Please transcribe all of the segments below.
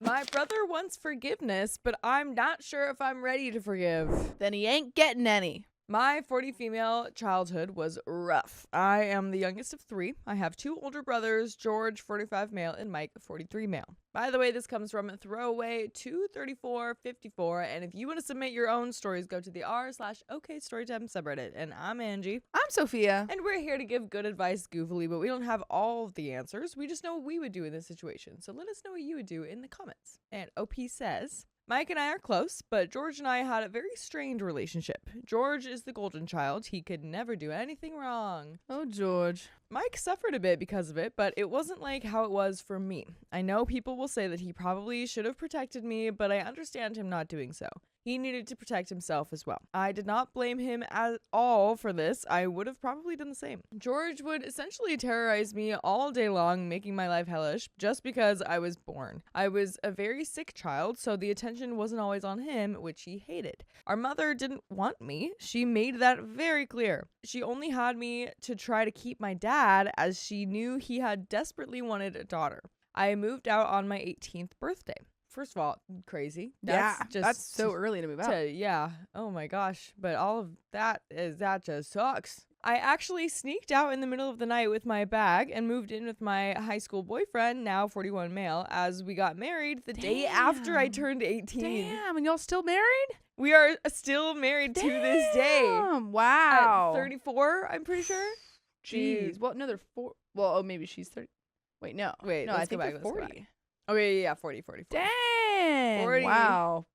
My brother wants forgiveness, but I'm not sure if I'm ready to forgive. Then he ain't getting any. My 40 female childhood was rough. I am the youngest of 3. I have 2 older brothers, George, 45 male, and Mike, 43 male. By the way, this comes from throwaway 23454, and if you want to submit your own stories, go to the r/okstorytime subreddit. And I'm Angie. I'm Sophia. And we're here to give good advice goofily, but we don't have all of the answers. We just know what we would do in this situation. So let us know what you would do in the comments. And OP says, Mike and I are close, but George and I had a very strained relationship. George is the golden child. He could never do anything wrong. Oh, George. Mike suffered a bit because of it, but it wasn't like how it was for me. I know people will say that he probably should have protected me, but I understand him not doing so. He needed to protect himself as well. I did not blame him at all for this. I would have probably done the same. George would essentially terrorize me all day long, making my life hellish, just because I was born. I was a very sick child, so the attention wasn't always on him, which he hated. Our mother didn't want me. She made that very clear. She only had me to try to keep my dad, as she knew he had desperately wanted a daughter. I moved out on my 18th birthday. First of all, crazy. That's so early to move out. Yeah. Oh my gosh. But all of that just sucks. I actually sneaked out in the middle of the night with my bag and moved in with my high school boyfriend, now 41 male, as we got married the day after I turned 18. Damn, and y'all still married? We are still married to this day. Wow. At 34, I'm pretty sure. Jeez. Well, no, they're 4. Well, oh, maybe she's 30. Wait, no. Wait, no, let's I think go back. they're 40. Okay, yeah, 40. Dang. 40. Wow.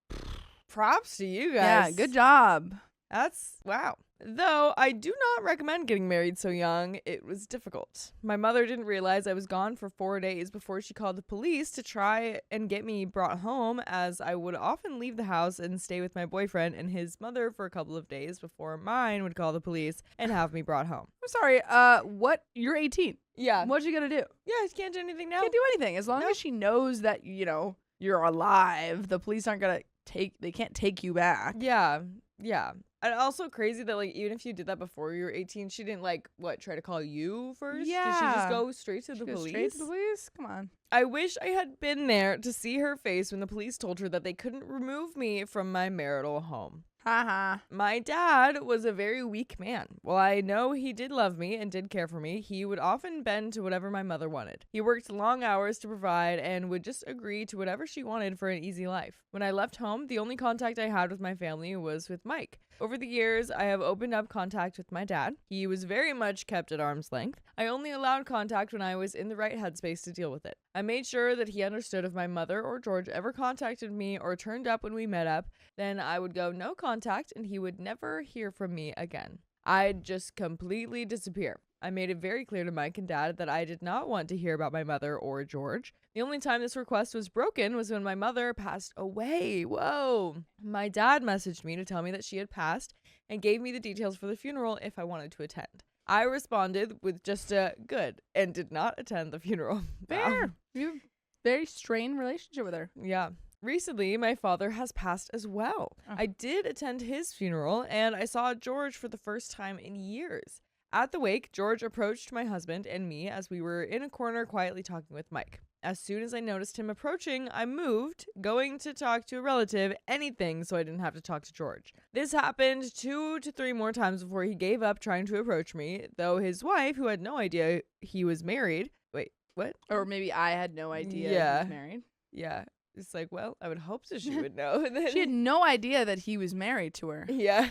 Props to you guys. Yeah, good job. That's wow. Though I do not recommend getting married so young, it was difficult. My mother didn't realize I was gone for 4 days before she called the police to try and get me brought home, as I would often leave the house and stay with my boyfriend and his mother for a couple of days before mine would call the police and have me brought home. I'm sorry. What? You're 18. Yeah. What you gonna do? Yeah, I can't do anything now. Can't do anything. As long as she knows that, you're alive, the police aren't gonna they can't take you back. Yeah. And also crazy that, like, even if you did that before you were 18, she didn't, like, try to call you first? Yeah. Did she just go straight to the police? Straight to the police? Come on. I wish I had been there to see her face when the police told her that they couldn't remove me from my marital home. Haha. My dad was a very weak man. While I know he did love me and did care for me, he would often bend to whatever my mother wanted. He worked long hours to provide and would just agree to whatever she wanted for an easy life. When I left home, the only contact I had with my family was with Mike. Over the years, I have opened up contact with my dad. He was very much kept at arm's length. I only allowed contact when I was in the right headspace to deal with it. I made sure that he understood if my mother or George ever contacted me or turned up when we met up, then I would go no contact and he would never hear from me again. I'd just completely disappear. I made it very clear to Mike and Dad that I did not want to hear about my mother or George. The only time this request was broken was when my mother passed away. Whoa. My dad messaged me to tell me that she had passed and gave me the details for the funeral if I wanted to attend. I responded with just a good and did not attend the funeral. Fair. You have a very strained relationship with her. Yeah. Recently, my father has passed as well. I did attend his funeral and I saw George for the first time in years. At the wake, George approached my husband and me as we were in a corner quietly talking with Mike. As soon as I noticed him approaching, I moved, going to talk to a relative, anything so I didn't have to talk to George. This happened 2 to 3 more times before he gave up trying to approach me, though his wife, who had no idea he was married... Wait, what? Or maybe I had no idea he was married. Yeah. It's like, well, I would hope so she would know. She had no idea that he was married to her. Yeah.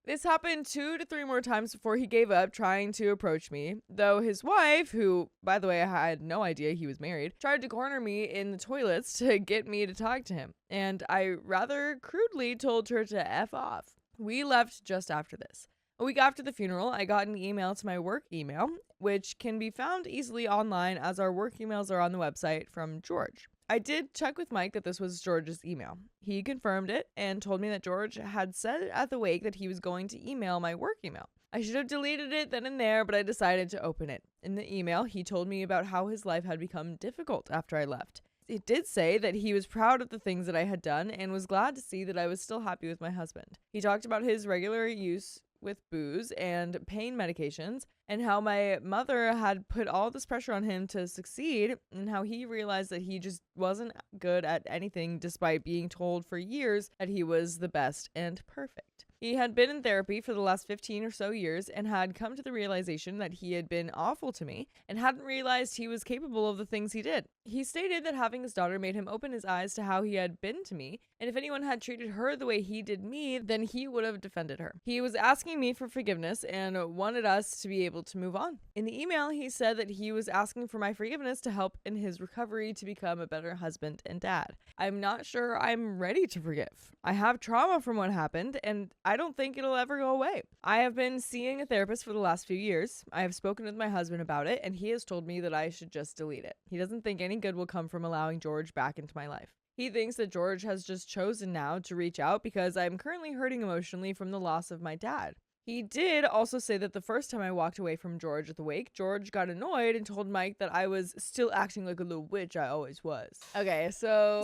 This happened 2 to 3 more times before he gave up trying to approach me, though his wife, who, by the way, I had no idea he was married, tried to corner me in the toilets to get me to talk to him, and I rather crudely told her to F off. We left just after this. A week after the funeral, I got an email to my work email, which can be found easily online as our work emails are on the website, from George. I did check with Mike that this was George's email. He confirmed it and told me that George had said at the wake that he was going to email my work email. I should have deleted it then and there, but I decided to open it. In the email, he told me about how his life had become difficult after I left. It did say that he was proud of the things that I had done and was glad to see that I was still happy with my husband. He talked about his regular use with booze and pain medications, and how my mother had put all this pressure on him to succeed, and how he realized that he just wasn't good at anything despite being told for years that he was the best and perfect. He had been in therapy for the last 15 or so years and had come to the realization that he had been awful to me and hadn't realized he was capable of the things he did. He stated that having his daughter made him open his eyes to how he had been to me, and if anyone had treated her the way he did me, then he would have defended her. He was asking me for forgiveness and wanted us to be able to move on. In the email, he said that he was asking for my forgiveness to help in his recovery to become a better husband and dad. I'm not sure I'm ready to forgive. I have trauma from what happened, and I don't think it'll ever go away. I have been seeing a therapist for the last few years. I have spoken with my husband about it, and he has told me that I should just delete it. He doesn't think any good will come from allowing George back into my life. He thinks that George has just chosen now to reach out because I'm currently hurting emotionally from the loss of my dad. He did also say that the first time I walked away from George at the wake, George got annoyed and told Mike that I was still acting like a little witch I always was. Okay, so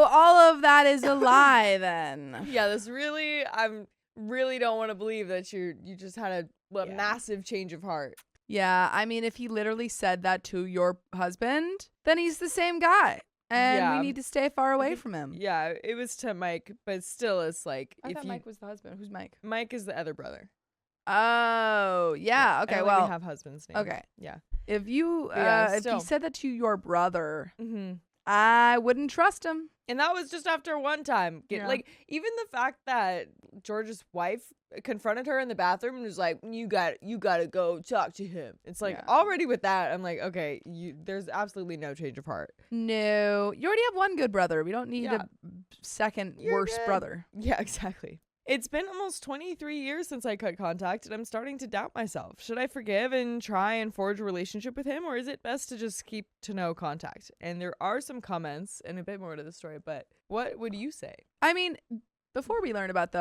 all of that is a lie then. Yeah, I'm really don't want to believe that you just had a massive change of heart. Yeah, I mean, if he literally said that to your husband, then he's the same guy. And we need to stay far away from him. Yeah, it was to Mike, but still it's like I thought Mike was the husband. Who's Mike? Mike is the other brother. Oh, yeah. Okay, well. We have husbands' names. Okay. Yeah. If you if he said that to your brother, mm-hmm. I wouldn't trust him. And that was just after one time. Like, even the fact that George's wife confronted her in the bathroom and was like, you got to go talk to him. It's like, already with that, I'm like, okay, there's absolutely no change of heart. No. You already have one good brother. We don't need a second worse brother. Yeah, exactly. It's been almost 23 years since I cut contact, and I'm starting to doubt myself. Should I forgive and try and forge a relationship with him, or is it best to just keep to no contact? And there are some comments and a bit more to the story, but what would you say? I mean, before we learn about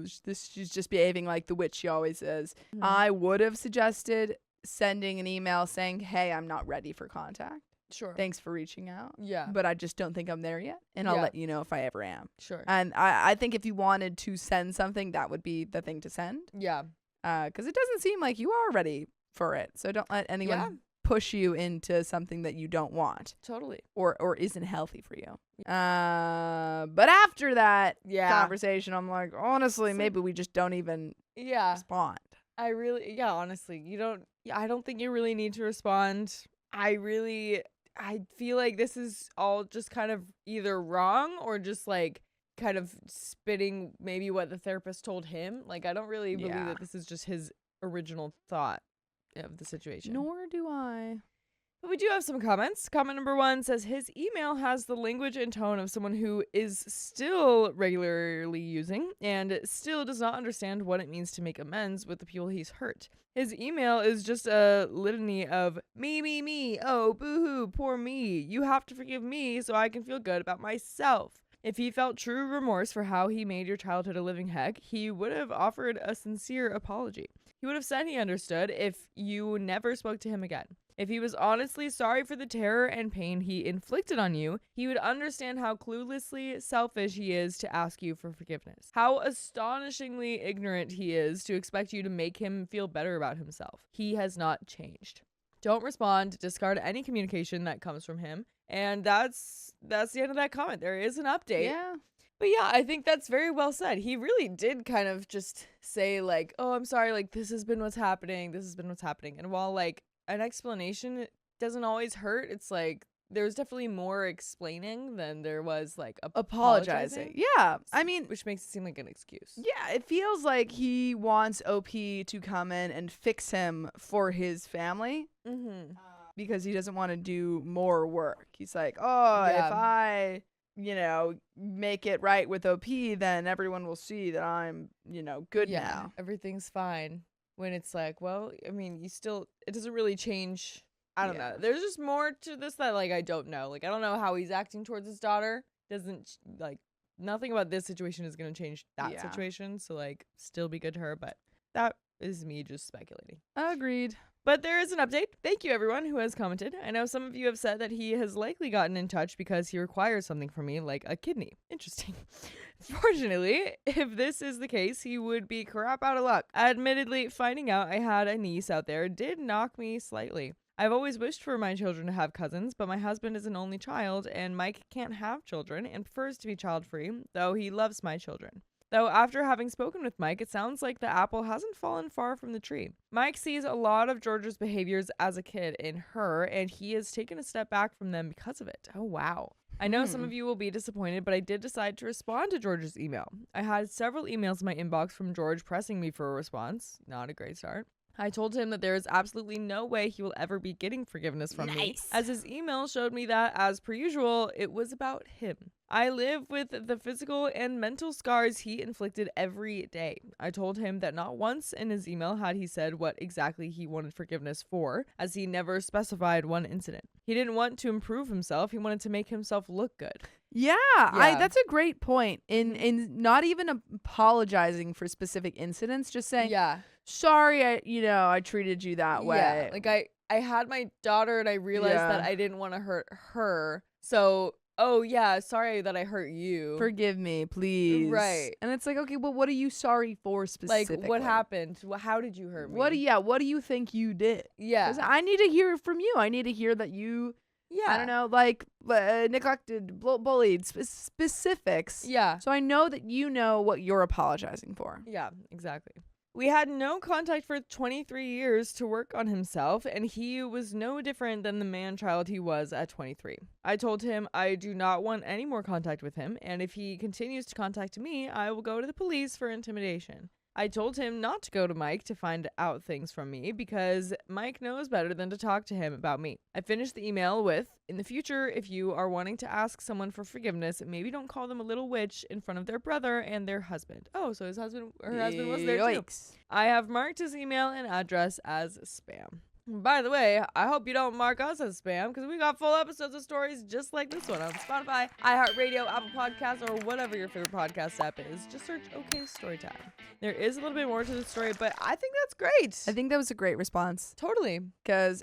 she's just behaving like the witch she always is, I would have suggested sending an email saying, hey, I'm not ready for contact. Sure. Thanks for reaching out. Yeah. But I just don't think I'm there yet. And I'll let you know if I ever am. Sure. And I think if you wanted to send something, that would be the thing to send. Yeah. Because it doesn't seem like you are ready for it. So don't let anyone push you into something that you don't want. Totally. Or isn't healthy for you. But after that conversation, I'm like, honestly, maybe we just don't even respond. Honestly, I don't think you really need to respond. I feel like this is all just kind of either wrong or just like kind of spitting maybe what the therapist told him. Like, I don't really believe that this is just his original thought of the situation. Nor do I. But we do have some comments. Comment number 1 says his email has the language and tone of someone who is still regularly using and still does not understand what it means to make amends with the people he's hurt. His email is just a litany of me, oh, boo-hoo, poor me. You have to forgive me so I can feel good about myself. If he felt true remorse for how he made your childhood a living heck, he would have offered a sincere apology. He would have said he understood if you never spoke to him again. If he was honestly sorry for the terror and pain he inflicted on you, he would understand how cluelessly selfish he is to ask you for forgiveness. How astonishingly ignorant he is to expect you to make him feel better about himself. He has not changed. Don't respond, discard any communication that comes from him. And that's the end of that comment. There is an update. Yeah. But yeah, I think that's very well said. He really did kind of just say like, oh, I'm sorry, like this has been what's happening. And while like an explanation doesn't always hurt, it's like there's definitely more explaining than there was like apologizing. Yeah. I mean, which makes it seem like an excuse. Yeah, it feels like he wants OP to come in and fix him for his family. Mm-hmm. Because he doesn't want to do more work. He's like, if I, make it right with OP, then everyone will see that I'm, good now. Everything's fine. When it's like, well, I mean, it doesn't really change. I don't know. There's just more to this that, like, I don't know. Like, I don't know how he's acting towards his daughter. Nothing about this situation is going to change that situation. So, like, still be good to her. But that is me just speculating. Agreed. But there is an update. Thank you, everyone who has commented. I know some of you have said that he has likely gotten in touch because he requires something from me, like a kidney. Interesting. Fortunately, if this is the case, he would be crap out of luck. Admittedly, finding out I had a niece out there did knock me slightly. I've always wished for my children to have cousins, but my husband is an only child, and Mike can't have children and prefers to be child-free, though he loves my children. Though after having spoken with Mike, it sounds like the apple hasn't fallen far from the tree. Mike sees a lot of George's behaviors as a kid in her, and he has taken a step back from them because of it. Oh, wow. I know some of you will be disappointed, but I did decide to respond to George's email. I had several emails in my inbox from George pressing me for a response. Not a great start. I told him that there is absolutely no way he will ever be getting forgiveness from me, as his email showed me that, as per usual, it was about him. I live with the physical and mental scars he inflicted every day. I told him that not once in his email had he said what exactly he wanted forgiveness for, as he never specified one incident. He didn't want to improve himself, he wanted to make himself look good. Yeah. That's a great point. In not even apologizing for specific incidents, just saying, sorry, I treated you that way. Yeah, like I had my daughter and I realized that I didn't want to hurt her. So, oh yeah, sorry that I hurt you. Forgive me, please. Right. And it's like, okay, well, what are you sorry for specifically? Like, what happened? How did you hurt me? What do you think you did? Yeah. 'Cause I need to hear from you. I need to hear that you, I don't know, like neglected, bullied, specifics. Yeah. So I know that you know what you're apologizing for. Yeah, exactly. We had no contact for 23 years to work on himself, and he was no different than the man-child he was at 23. I told him I do not want any more contact with him, and if he continues to contact me, I will go to the police for intimidation. I told him not to go to Mike to find out things from me because Mike knows better than to talk to him about me. I finished the email with, in the future, if you are wanting to ask someone for forgiveness, maybe don't call them a little witch in front of their brother and their husband. Oh, so her husband was there too. I have marked his email and address as spam. By the way, I hope you don't mark us as spam because we got full episodes of stories just like this one on Spotify, iHeartRadio, Apple Podcasts, or whatever your favorite podcast app is. Just search OK Storytime. There is a little bit more to the story, but I think that's great. I think that was a great response. Totally. Because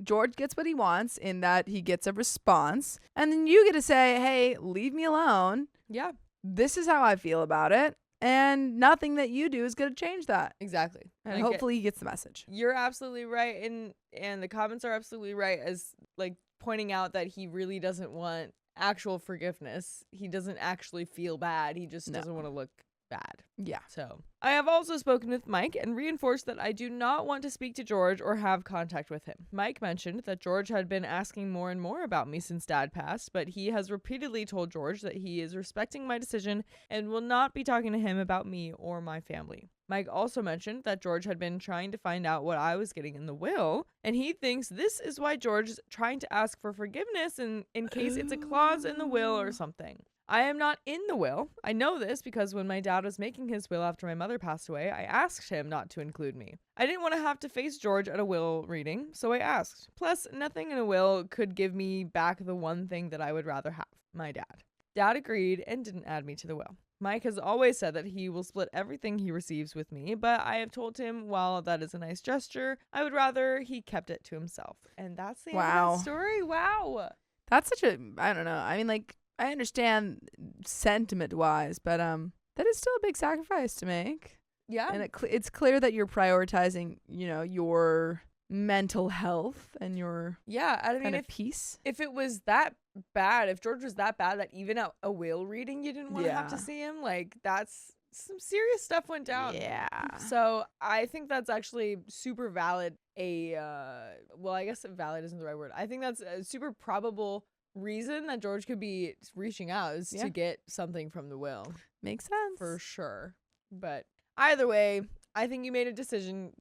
George gets what he wants in that he gets a response. And then you get to say, hey, leave me alone. Yeah. This is how I feel about it. And nothing that you do is going to change that. Exactly. And hopefully he gets the message. You're absolutely right. And the comments are absolutely right as like pointing out that he really doesn't want actual forgiveness. He doesn't actually feel bad. He just doesn't want to look bad. Yeah. So I have also spoken with Mike and reinforced that I do not want to speak to George or have contact with him. Mike mentioned that George had been asking more and more about me since Dad passed, but he has repeatedly told George that he is respecting my decision and will not be talking to him about me or my family. Mike also mentioned that George had been trying to find out what I was getting in the will, and he thinks this is why George is trying to ask for forgiveness in case it's a clause in the will or something. I am not in the will. I know this because when my dad was making his will after my mother passed away, I asked him not to include me. I didn't want to have to face George at a will reading, so I asked. Plus, nothing in a will could give me back the one thing that I would rather have, my dad. Dad agreed and didn't add me to the will. Mike has always said that he will split everything he receives with me, but I have told him while that is a nice gesture, I would rather he kept it to himself. And that's the end of that story. Wow. That's such a, I don't know. I mean, like, I understand sentiment-wise, but that is still a big sacrifice to make. Yeah. And it's clear that you're prioritizing, your mental health and your kind of peace. If it was that bad, if George was that bad that even at a will reading you didn't want to have to see him, like, that's some serious stuff went down. Yeah. So I think that's actually super valid. Well, I guess valid isn't the right word. I think that's a super probable reason that George could be reaching out is to get something from the will. Makes sense. For sure. But either way, I think you made a decision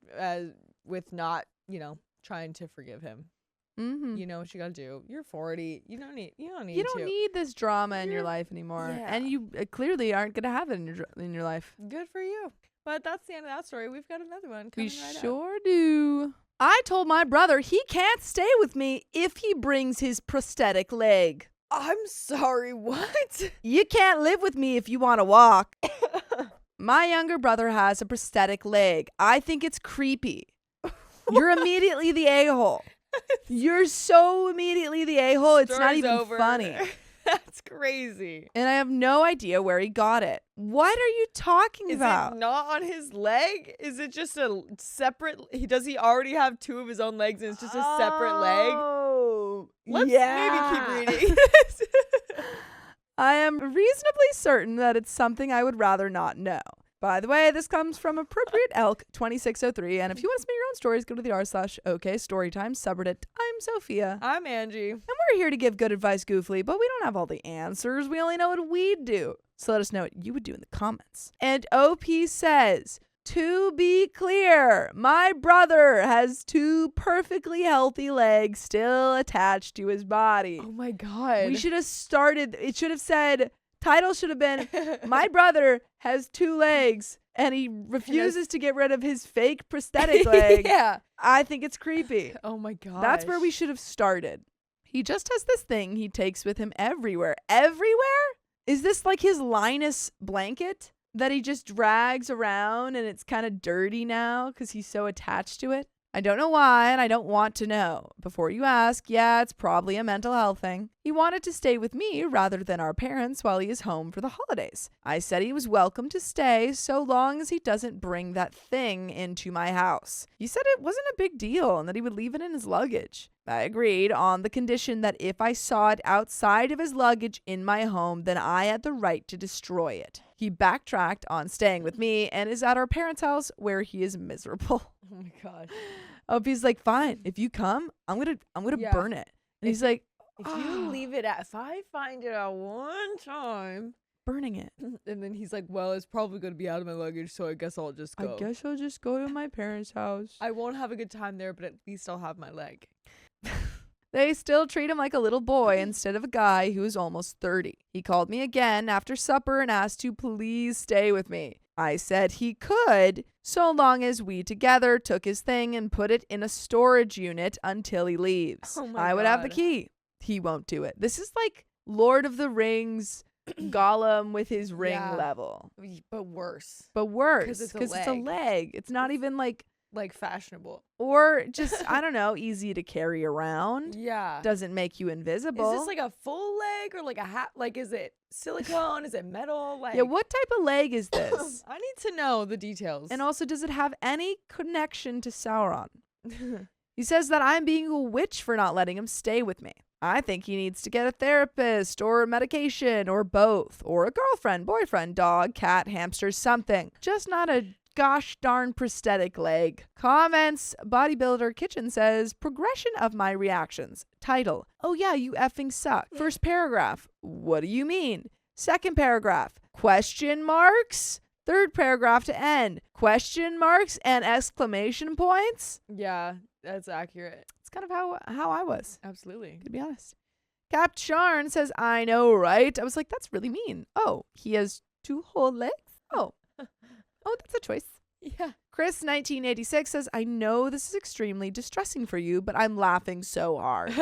with not, trying to forgive him. Mm-hmm. You know what you gotta do. You're 40. You don't need this drama in your life anymore. Yeah. And you clearly aren't gonna have it in your life. Good for you. But that's the end of that story. We've got another one coming right up. We sure do. I told my brother he can't stay with me if he brings his prosthetic leg. I'm sorry, what? You can't live with me if you want to walk. My younger brother has a prosthetic leg. I think it's creepy. You're immediately the a-hole. You're so immediately the a-hole. It's not Story's even over. funny. That's crazy. And I have no idea where he got it. What are you talking about? Is it not on his leg? Is it just a separate? Does he already have 2 of his own legs and it's just a separate leg? Oh, Let's maybe keep reading. I am reasonably certain that it's something I would rather not know. By the way, this comes from Appropriate Elk 2603. And if you want to submit your own stories, go to the r/OKstorytime subreddit. I'm Sophia. I'm Angie. And we're here to give good advice goofily, but we don't have all the answers. We only know what we'd do. So let us know what you would do in the comments. And OP says, to be clear, my brother has 2 perfectly healthy legs still attached to his body. Oh my God. We should have started, it should have said, title should have been, my brother has 2 legs and he refuses to get rid of his fake prosthetic leg. Yeah. I think it's creepy. Oh my God. That's where we should have started. He just has this thing he takes with him everywhere. Everywhere? Is this like his Linus blanket that he just drags around and it's kind of dirty now because he's so attached to it? I don't know why, and I don't want to know. Before you ask, yeah, it's probably a mental health thing. He wanted to stay with me rather than our parents while he is home for the holidays. I said he was welcome to stay so long as he doesn't bring that thing into my house. He said it wasn't a big deal and that he would leave it in his luggage. I agreed on the condition that if I saw it outside of his luggage in my home, then I had the right to destroy it. He backtracked on staying with me and is at our parents' house where he is miserable. Oh my God. He's like, fine, if you come, I'm gonna burn it. And he's like, if you leave it if I find it at one time, burning it. And then he's like, well, it's probably going to be out of my luggage, so I guess I'll just go. I guess I'll just go to my parents' house. I won't have a good time there, but at least I'll have my leg. They still treat him like a little boy instead of a guy who is almost 30. He called me again after supper and asked to please stay with me. I said he could, so long as we together took his thing and put it in a storage unit until he leaves. Oh my I would have the God. key. He won't do it. This is like Lord of the Rings, Gollum with his ring Yeah. level. But worse. But worse, 'Cause it's a because it's a leg. leg. It's not even like, Fashionable. or just, I don't know, easy to carry around. Yeah. Doesn't make you invisible. Is this like a full leg or like a hat? Like, is it silicone? Is it metal? Like, Yeah, what type of leg is this? I need to know the details. And also, does it have any connection to Sauron? He says that I'm being a witch for not letting him stay with me. I think he needs to get a therapist or medication or both, or a girlfriend, boyfriend, dog, cat, hamster, something. Just not a gosh darn prosthetic leg. Comments, Bodybuilder Kitchen says, progression of my reactions. Title, oh yeah, you effing suck. First paragraph, what do you mean? Second paragraph, question marks? Third paragraph to end, question marks and exclamation points? Yeah, that's accurate. It's kind of how I was, Absolutely. to be honest. Cap Charn says, I know, right? I was like, that's really mean. Oh, he has 2 whole legs? Oh, that's a choice. Yeah. Chris 1986 says, I know this is extremely distressing for you, but I'm laughing so hard.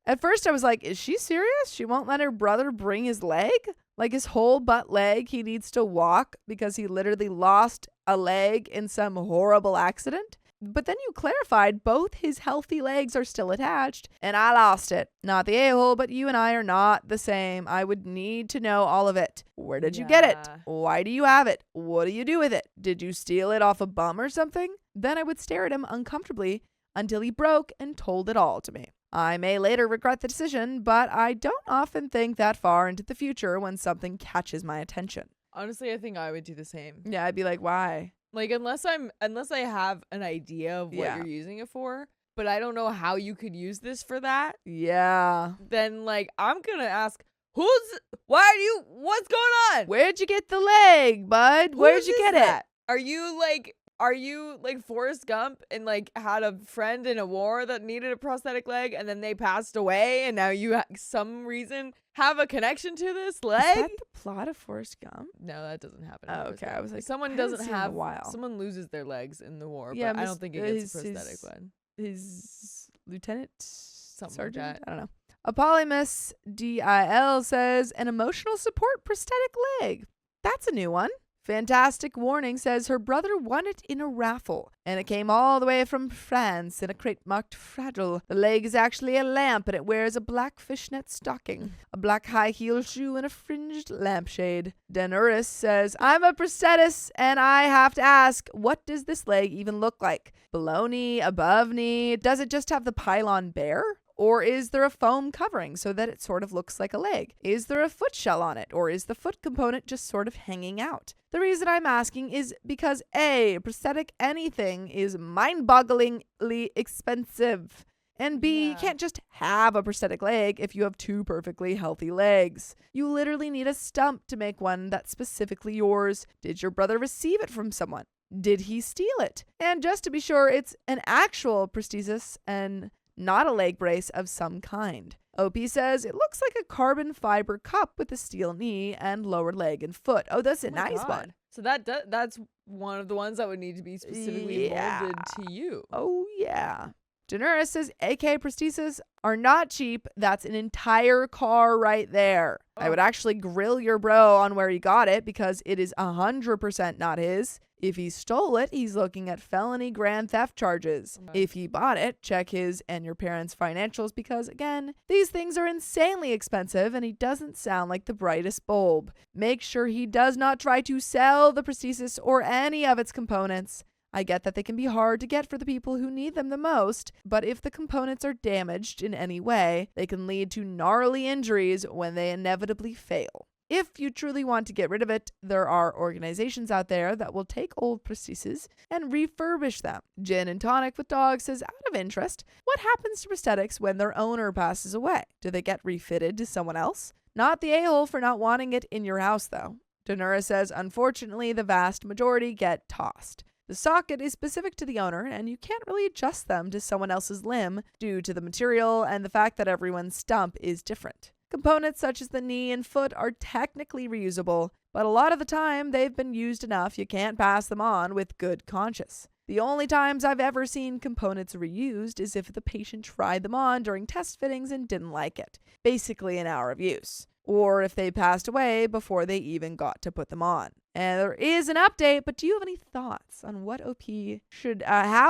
At first I was like, is she serious? She won't let her brother bring his leg? Like his whole butt leg he needs to walk because he literally lost a leg in some horrible accident? But then you clarified both his healthy legs are still attached, and I lost it. Not the a-hole, but you and I are not the same. I would need to know all of it. Where did you get it? Yeah. Why do you have it? What do you do with it? Did you steal it off a bum or something? Then I would stare at him uncomfortably until he broke and told it all to me. I may later regret the decision, but I don't often think that far into the future when something catches my attention. Honestly, I think I would do the same. Yeah, I'd be like, why? Like, unless I have an idea of what Yeah. you're using it for, but I don't know how you could use this for that, Yeah. then like I'm gonna ask, what's going on? Where'd you get the leg, bud? Where'd you get it? Are you like Forrest Gump and like had a friend in a war that needed a prosthetic leg and then they passed away and now you some reason have a connection to this leg? Is that the plot of Forrest Gump? No, that doesn't happen. in Oh, Forrest okay. I Gump. was like, someone I haven't doesn't seen it in a have while. someone loses their legs in the war, Yeah, but I don't think it gets a prosthetic his- one. His lieutenant, Something sergeant, like that. I don't know. Apolymus DIL says an emotional support prosthetic leg. That's a new one. Fantastic Warning says her brother won it in a raffle, and it came all the way from France in a crate marked fragile. The leg is actually a lamp, and it wears a black fishnet stocking, a black high heel shoe, and a fringed lampshade. Danuris says, I'm a prosthetist, and I have to ask, what does this leg even look like? Below knee, above knee? Does it just have the pylon bare? Or is there a foam covering so that it sort of looks like a leg? Is there a foot shell on it? Or is the foot component just sort of hanging out? The reason I'm asking is because A, prosthetic anything is mind-bogglingly expensive. And B, you can't just have a prosthetic leg if you have two perfectly healthy legs. You literally need a stump to make one that's specifically yours. Did your brother receive it from someone? Did he steal it? And just to be sure, it's an actual prosthesis and not a leg brace of some kind. OP says it looks like a carbon fiber cup with a steel knee and lower leg and foot. Oh, that's a nice one. So that's one of the ones that would need to be specifically molded to you. Oh, yeah. Danuris says AK prostheses are not cheap. That's an entire car right there. Oh. I would actually grill your bro on where he got it because it is 100% not his. If he stole it, he's looking at felony grand theft charges. If he bought it, check his and your parents' financials because, again, these things are insanely expensive and he doesn't sound like the brightest bulb. Make sure he does not try to sell the prosthesis or any of its components. I get that they can be hard to get for the people who need them the most, but if the components are damaged in any way, they can lead to gnarly injuries when they inevitably fail. If you truly want to get rid of it, there are organizations out there that will take old prostheses and refurbish them. Gin and Tonic with Dogs says, out of interest, what happens to prosthetics when their owner passes away? Do they get refitted to someone else? Not the a-hole for not wanting it in your house, though. Donura says, unfortunately, the vast majority get tossed. The socket is specific to the owner, and you can't really adjust them to someone else's limb due to the material and the fact that everyone's stump is different. Components such as the knee and foot are technically reusable, but a lot of the time they've been used enough you can't pass them on with good conscience. The only times I've ever seen components reused is if the patient tried them on during test fittings and didn't like it, basically an hour of use, or if they passed away before they even got to put them on. And there is an update, but do you have any thoughts on what how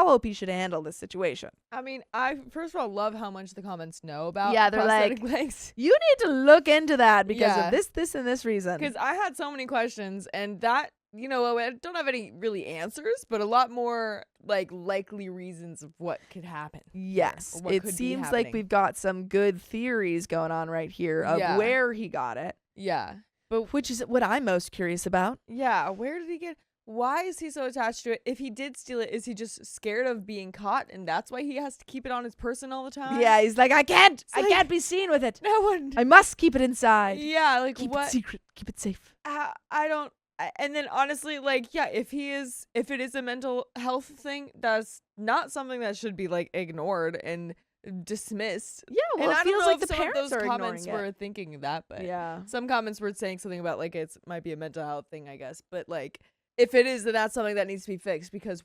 OP should handle this situation? I mean, I first of all love how much the comments know about they're prosthetic like, legs. You need to look into that because of this, and this reason. Because I had so many questions, and that, I don't have any really answers, but a lot more like likely reasons of what could happen. Yes, it seems like we've got some good theories going on right here of where he got it. Yeah. But which is what I'm most curious about. Yeah, where did he get? Why is he so attached to it? If he did steal it, is he just scared of being caught, and that's why he has to keep it on his person all the time? Yeah, he's like, I can't be seen with it. No one. I must keep it inside. Yeah, like keep what? Keep it secret. Keep it safe. And then honestly, like, yeah, if it is a mental health thing, that's not something that should be like ignored and dismissed. Yeah, well, and it feels like the some parents of those are comments ignoring were thinking that, but yeah, some comments were saying something about like might be a mental health thing, I guess. But like, if it is, then that's something that needs to be fixed because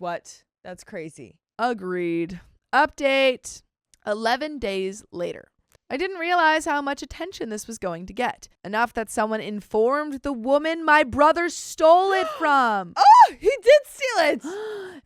that's crazy. Agreed. Update. 11 days later. I didn't realize how much attention this was going to get. Enough that someone informed the woman my brother stole it from. Oh, he did steal it.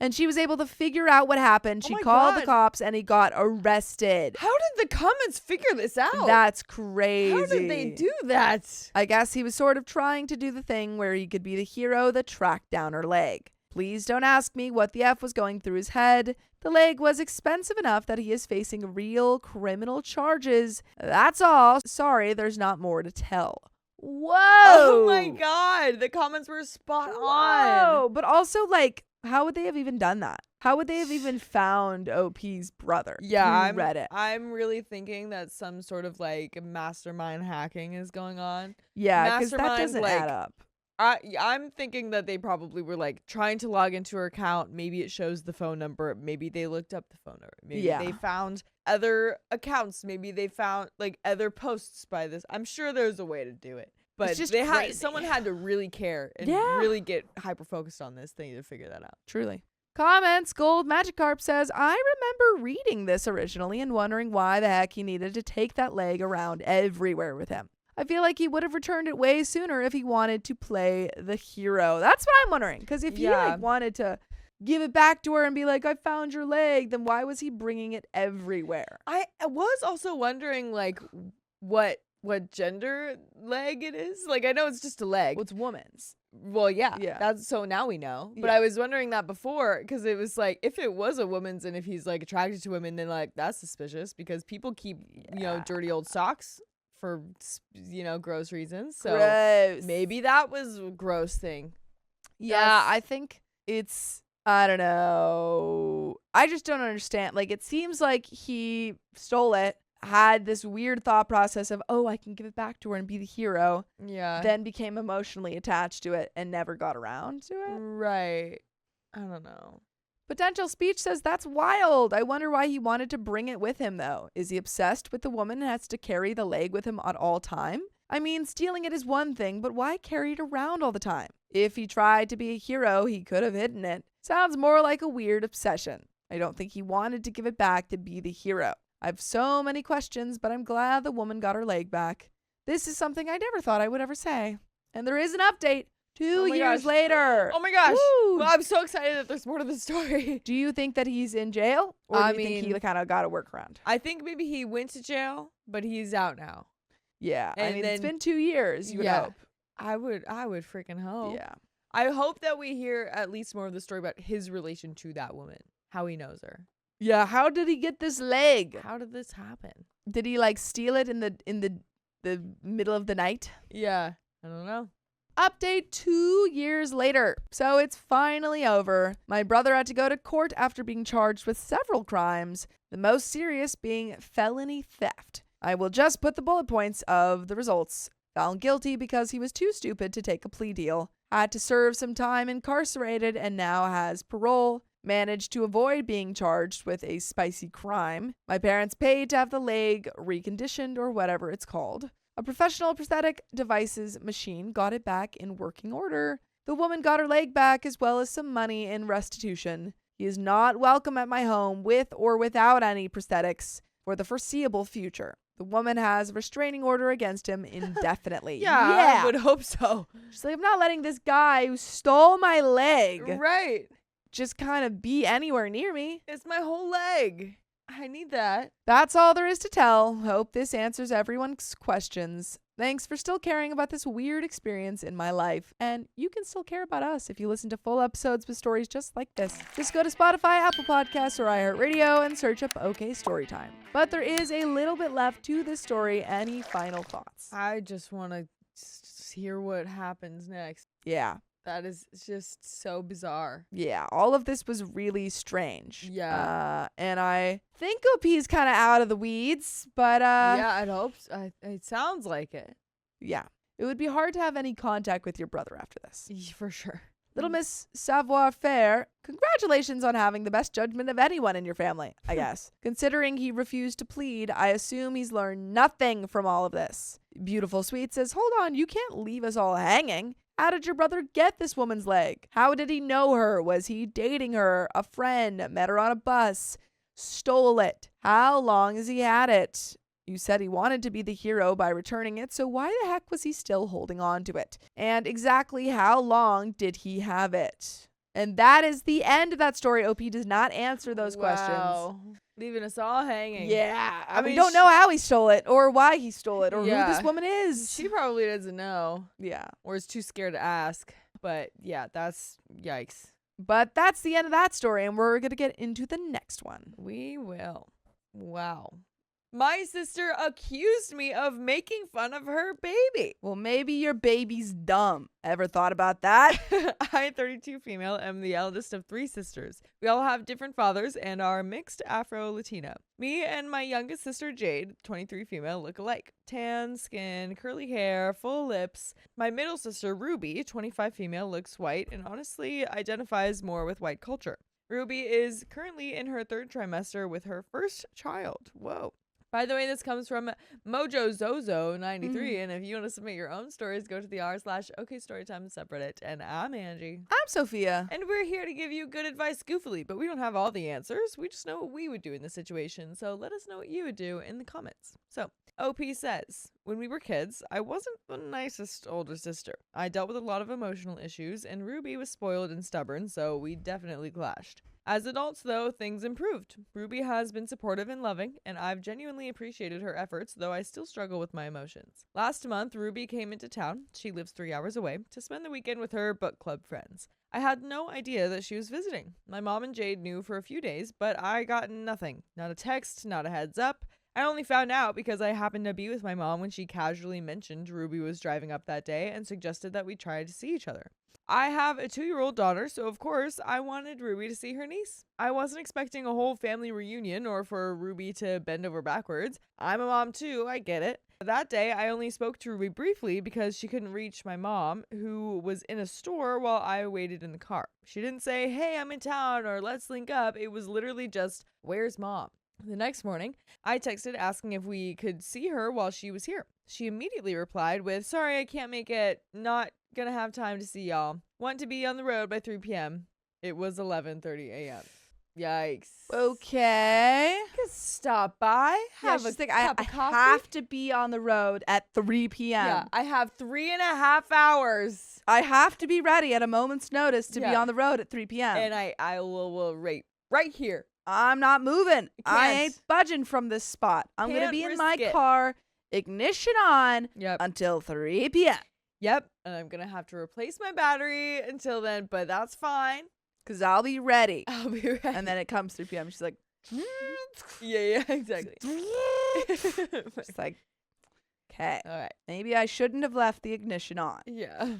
And she was able to figure out what happened. She called the cops and he got arrested. How did the comments figure this out? That's crazy. How did they do that? I guess he was sort of trying to do the thing where he could be the hero that tracked down her leg. Please don't ask me what the F was going through his head. The leg was expensive enough that he is facing real criminal charges. That's all. Sorry, there's not more to tell. Whoa! Oh my god, the comments were spot on. But also, like, how would they have even done that? How would they have even found OP's brother? Yeah, Reddit. I'm really thinking that some sort of like mastermind hacking is going on. Yeah, because that doesn't add up. I'm thinking that they probably were like trying to log into her account. Maybe it shows the phone number. Maybe they looked up the phone number. Maybe they found other accounts. Maybe they found like other posts by this. I'm sure there's a way to do it. But someone had to really care and really get hyper focused on this thing to figure that out. Truly. Comments. Gold Magikarp says, I remember reading this originally and wondering why the heck he needed to take that leg around everywhere with him. I feel like he would have returned it way sooner if he wanted to play the hero. That's what I'm wondering. Because if he like wanted to give it back to her and be like, I found your leg, then why was he bringing it everywhere? I was also wondering like what gender leg it is. Like I know it's just a leg. Well, it's woman's. Well, yeah. That's so now we know. But I was wondering that before because it was like if it was a woman's and if he's like attracted to women, then like that's suspicious because people keep dirty old socks for gross reasons. So gross. Maybe that was a gross thing. Yeah, I think it's I don't know. I just don't understand. Like it seems like he stole it. Had this weird thought process of, oh, I can give it back to her and be the hero. Yeah. Then became emotionally attached to it and never got around to it. Right. I don't know. Potential Speech says that's wild. I wonder why he wanted to bring it with him, though. Is he obsessed with the woman and has to carry the leg with him at all time? I mean, stealing it is one thing, but why carry it around all the time? If he tried to be a hero, he could have hidden it. Sounds more like a weird obsession. I don't think he wanted to give it back to be the hero. I have so many questions, but I'm glad the woman got her leg back. This is something I never thought I would ever say. And there is an update 2 years later. Oh my gosh. Woo! Well, I'm so excited that there's more to the story. Do you think that he's in jail? Or do you think he kind of got a workaround? I think maybe he went to jail, but he's out now. Yeah. And I mean, then, it's been 2 years. You would hope. I would freaking hope. Yeah. I hope that we hear at least more of the story about his relation to that woman, how he knows her. Yeah, how did he get this leg? How did this happen? Did he like steal it in the middle of the night? Yeah, I don't know. Update 2 years later. So it's finally over. My brother had to go to court after being charged with several crimes, the most serious being felony theft. I will just put the bullet points of the results. Found guilty because he was too stupid to take a plea deal. Had to serve some time incarcerated and now has parole. Managed to avoid being charged with a spicy crime. My parents paid to have the leg reconditioned or whatever it's called. A professional prosthetic devices machine got it back in working order. The woman got her leg back as well as some money in restitution. He is not welcome at my home with or without any prosthetics for the foreseeable future. The woman has a restraining order against him indefinitely. Yeah, I would hope so. She's like, I'm not letting this guy who stole my leg just kind of be anywhere near me. It's my whole leg. I need that. That's all there is to tell. Hope this answers everyone's questions. Thanks for still caring about this weird experience in my life. And you can still care about us if you listen to full episodes with stories just like this. Just go to Spotify, Apple Podcasts, or iHeartRadio and search up OK Storytime. But there is a little bit left to this story. Any final thoughts? I just want to hear what happens next. Yeah. That is just so bizarre. Yeah, all of this was really strange. Yeah. And I think OP's kind of out of the weeds, but yeah, I'd hope so. It sounds like it. Yeah. It would be hard to have any contact with your brother after this. For sure. Little Miss Savoir Faire, congratulations on having the best judgment of anyone in your family, I guess. Considering he refused to plead, I assume he's learned nothing from all of this. Beautiful Sweet says, hold on, you can't leave us all hanging. How did your brother get this woman's leg? How did he know her? Was he dating her? A friend? Met her on a bus? Stole it? How long has he had it? You said he wanted to be the hero by returning it, so why the heck was he still holding on to it? And exactly how long did he have it? And that is the end of that story. OP does not answer those questions. Leaving us all hanging. Yeah. I mean, we don't know how he stole it or why he stole it or who this woman is. She probably doesn't know. Yeah. Or is too scared to ask. But yeah, that's yikes. But that's the end of that story, and we're going to get into the next one. We will. Wow. My sister accused me of making fun of her baby. Well, maybe your baby's dumb. Ever thought about that? I, 32 female, am the eldest of 3 sisters. We all have different fathers and are mixed Afro-Latino. Me and my youngest sister, Jade, 23 female, look alike. Tan skin, curly hair, full lips. My middle sister, Ruby, 25 female, looks white and honestly identifies more with white culture. Ruby is currently in her 3rd trimester with her first child. Whoa. By the way, this comes from MojoZozo93, and if you want to submit your own stories, go to the r/OKstorytime subreddit. And I'm Angie. I'm Sophia. And we're here to give you good advice goofily, but we don't have all the answers. We just know what we would do in this situation, so let us know what you would do in the comments. So, OP says, when we were kids, I wasn't the nicest older sister. I dealt with a lot of emotional issues, and Ruby was spoiled and stubborn, so we definitely clashed. As adults, though, things improved. Ruby has been supportive and loving, and I've genuinely appreciated her efforts, though I still struggle with my emotions. Last month, Ruby came into town, she lives 3 hours away, to spend the weekend with her book club friends. I had no idea that she was visiting. My mom and Jade knew for a few days, but I got nothing. Not a text, not a heads up. I only found out because I happened to be with my mom when she casually mentioned Ruby was driving up that day and suggested that we try to see each other. I have a 2-year-old daughter, so of course I wanted Ruby to see her niece. I wasn't expecting a whole family reunion or for Ruby to bend over backwards. I'm a mom too, I get it. That day, I only spoke to Ruby briefly because she couldn't reach my mom, who was in a store while I waited in the car. She didn't say, hey, I'm in town, or let's link up. It was literally just, where's mom? The next morning, I texted asking if we could see her while she was here. She immediately replied with, sorry, I can't make it. Not gonna have time to see y'all. Want to be on the road by 3 p.m. It was 11:30 a.m. Yikes. Okay. Stop by, have a cup of coffee. I have to be on the road at 3 p.m. Yeah, I have 3.5 hours. I have to be ready at a moment's notice to be on the road at 3 p.m. And I will right here. I'm not moving. I ain't budging from this spot. I'm going to be in my car, ignition on, until 3 p.m. Yep, and I'm going to have to replace my battery until then, but that's fine. Because I'll be ready. I'll be ready. And then it comes 3 p.m. She's like, yeah, exactly. It's like, okay. All right. Maybe I shouldn't have left the ignition on. Yeah.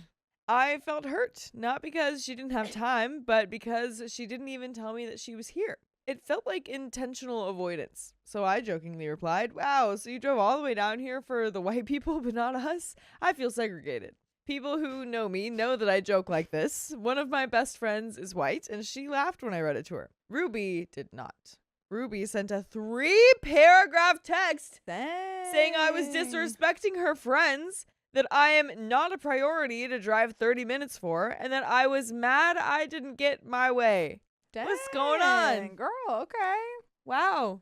I felt hurt, not because she didn't have time, but because she didn't even tell me that she was here. It felt like intentional avoidance. So I jokingly replied, wow, so you drove all the way down here for the white people, but not us? I feel segregated. People who know me know that I joke like this. One of my best friends is white, and she laughed when I read it to her. Ruby did not. Ruby sent a 3-paragraph text saying I was disrespecting her friends, that I am not a priority to drive 30 minutes for, and that I was mad I didn't get my way. Dang, what's going on? Girl, okay. Wow.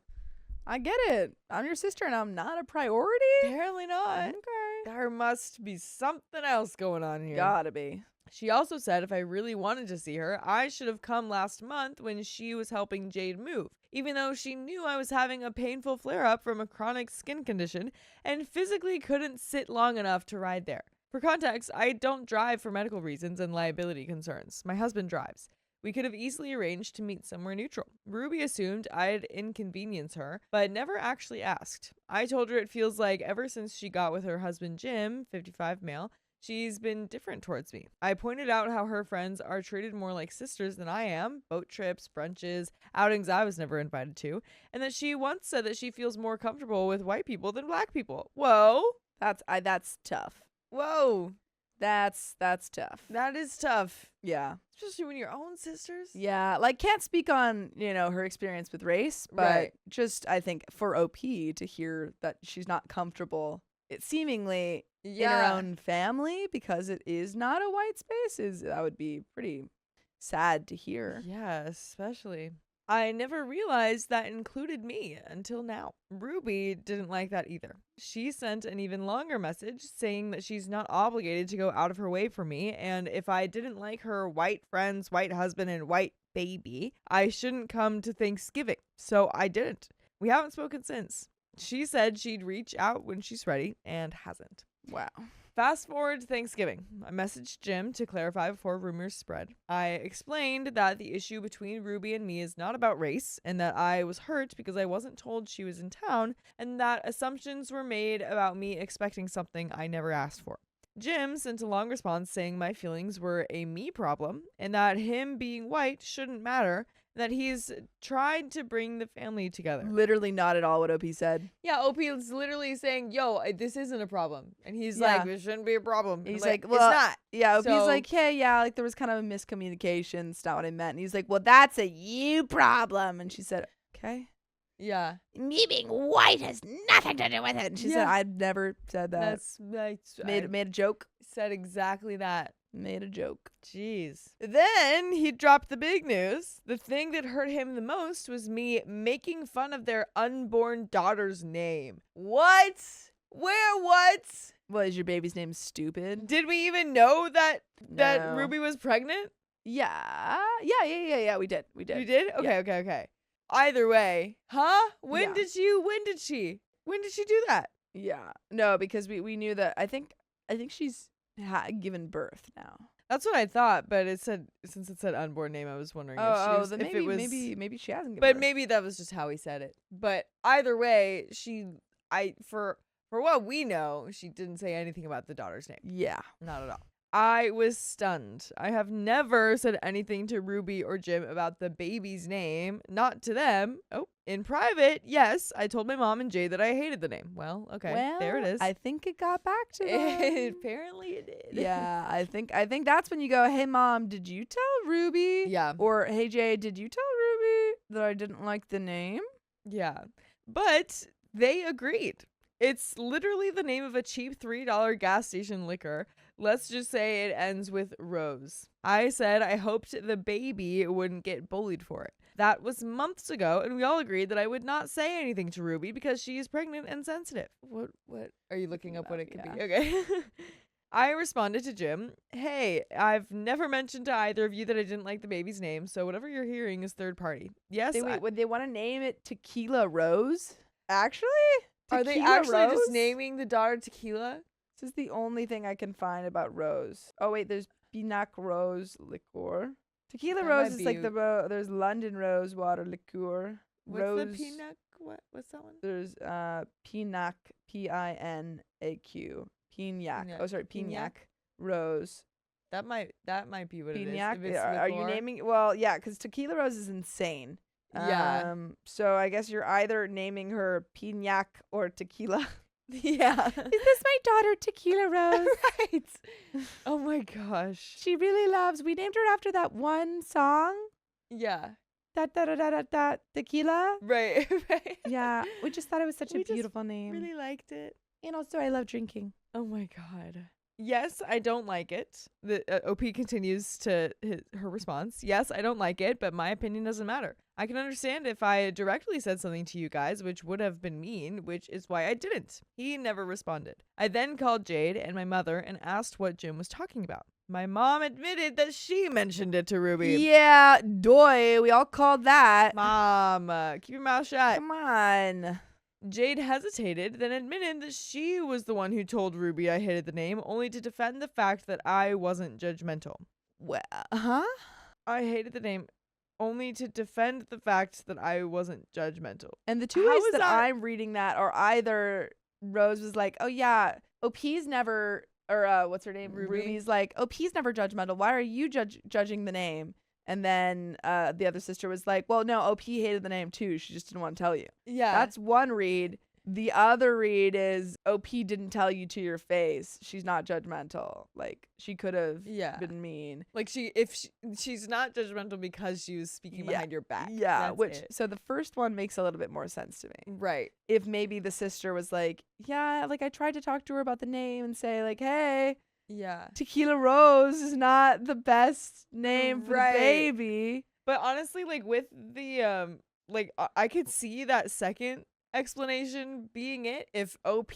I get it. I'm your sister and I'm not a priority? Apparently not. Okay. There must be something else going on here. Gotta be. She also said if I really wanted to see her, I should have come last month when she was helping Jade move, even though she knew I was having a painful flare-up from a chronic skin condition and physically couldn't sit long enough to ride there. For context, I don't drive for medical reasons and liability concerns. My husband drives. We could have easily arranged to meet somewhere neutral. Ruby assumed I'd inconvenience her, but never actually asked. I told her it feels like ever since she got with her husband Jim, 55 male, she's been different towards me. I pointed out how her friends are treated more like sisters than I am, boat trips, brunches, outings I was never invited to, and that she once said that she feels more comfortable with white people than black people. Whoa. That's tough. Whoa. That's tough. That is tough. Yeah. Especially when you're own sisters. Yeah. Like, can't speak on, her experience with race, but just, I think, for OP to hear that she's not comfortable, it seemingly in her own family, because it is not a white space, that would be pretty sad to hear. Yeah, especially. I never realized that included me until now. Ruby didn't like that either. She sent an even longer message saying that she's not obligated to go out of her way for me, and if I didn't like her white friends, white husband, and white baby, I shouldn't come to Thanksgiving. So I didn't. We haven't spoken since. She said she'd reach out when she's ready, and hasn't. Wow. Fast forward to Thanksgiving. I messaged Jim to clarify before rumors spread. I explained that the issue between Ruby and me is not about race, and that I was hurt because I wasn't told she was in town, and that assumptions were made about me expecting something I never asked for. Jim sent a long response saying my feelings were a me problem, and that him being white shouldn't matter, that he's tried to bring the family together. Literally not at all what OP said. Yeah, OP is literally saying, yo, this isn't a problem. And he's like, it shouldn't be a problem. He's like, well, it's not. Yeah, OP's like, hey, yeah, like there was kind of a miscommunication. It's not what I meant. And he's like, well, that's a you problem. And she said, okay. Yeah. Me being white has nothing to do with it. And she said, I'd never said that. Made a joke. Said exactly that. Made a joke. Jeez. Then he dropped the big news. The thing that hurt him the most was me making fun of their unborn daughter's name. What? Where? What? Well, is your baby's name Stupid? Did we even know that No. Ruby was pregnant? Yeah. We did. You did? Okay. Either way, huh? When Yeah. did she do that? Yeah. No, because we knew that. I think she's given birth now. That's what I thought, but since it said unborn name, I was wondering Then if it was maybe she hasn't given but birth. maybe that was just how he said it. But either way, for what we know, she didn't say anything about the daughter's name. Yeah. Not at all. I was stunned. I have never said anything to Ruby or Jim about the baby's name. Not to them. Oh, in private, yes, I told my mom and Jade that I hated the name. Well, okay, there it is. I think it got back to them. Apparently it did. Yeah, I think that's when you go, hey mom, did you tell Ruby? Yeah. Or hey Jade, did you tell Ruby that I didn't like the name? Yeah. But they agreed. It's literally the name of a cheap $3 gas station liquor. Let's just say it ends with Rose. I said I hoped the baby wouldn't get bullied for it. That was months ago, and we all agreed that I would not say anything to Ruby because she is pregnant and sensitive. What are you looking up what it could be? Okay. I responded to Jim, hey, I've never mentioned to either of you that I didn't like the baby's name, so whatever you're hearing is third party. Yes. Would they want to name it Tequila Rose? Actually? Are they Tequila actually Rose? just naming the daughter Tequila? This is the only thing I can find about Rose. Oh wait, there's Pinac Rose liqueur. Tequila That Rose might is like be- there's London Rose water liqueur. What's Rose. the Pinac? What's that one? There's Pinac, Pinaq. Pinac. Oh sorry, Pinac Pinac? Rose. That might be what Pinac. it is. If it's Are you liqueur. naming? Well, yeah, because Tequila Rose is insane. Yeah. So I guess you're either naming her Pinac or Tequila. Yeah. Is this my daughter Tequila Rose? Right. Oh my gosh. She really loves. We named her after that one song. Yeah. Da da da da da da. Tequila. Right. Right. Yeah, we just thought it was such We a just beautiful name. Really liked it. And also, I love drinking. Oh my god. Yes, I don't like it. The OP continues to her response. Yes, I don't like it, but my opinion doesn't matter. I can understand if I directly said something to you guys, which would have been mean, which is why I didn't. He never responded. I then called Jade and my mother and asked what Jim was talking about. My mom admitted that she mentioned it to Ruby. Yeah, doy. We all called that. Mom, keep your mouth shut. Come on. Jade hesitated, then admitted that she was the one who told Ruby I hated the name, only to defend the fact that I wasn't judgmental. Well, huh? I hated the name, only to defend the fact that I wasn't judgmental. And the two How ways is that that- I'm reading that are either Rose was like, oh yeah, OP's never, or what's her name? Ruby? Ruby's like, OP's never judgmental. Why are you judging the name? And then the other sister was like, well, no, OP hated the name too. She just didn't want to tell you. Yeah. That's one read. The other read is OP didn't tell you to your face. She's not judgmental. Like, she could have been mean. like she's not judgmental because she was speaking Yeah. behind your back. Yeah, That's it. so the first one makes a little bit more sense to me. Right. If maybe the sister was like, yeah, like I tried to talk to her about the name and say like, hey, Yeah. Tequila Rose is not the best name for Right. the baby. But honestly, like with the I could see that second explanation being it if OP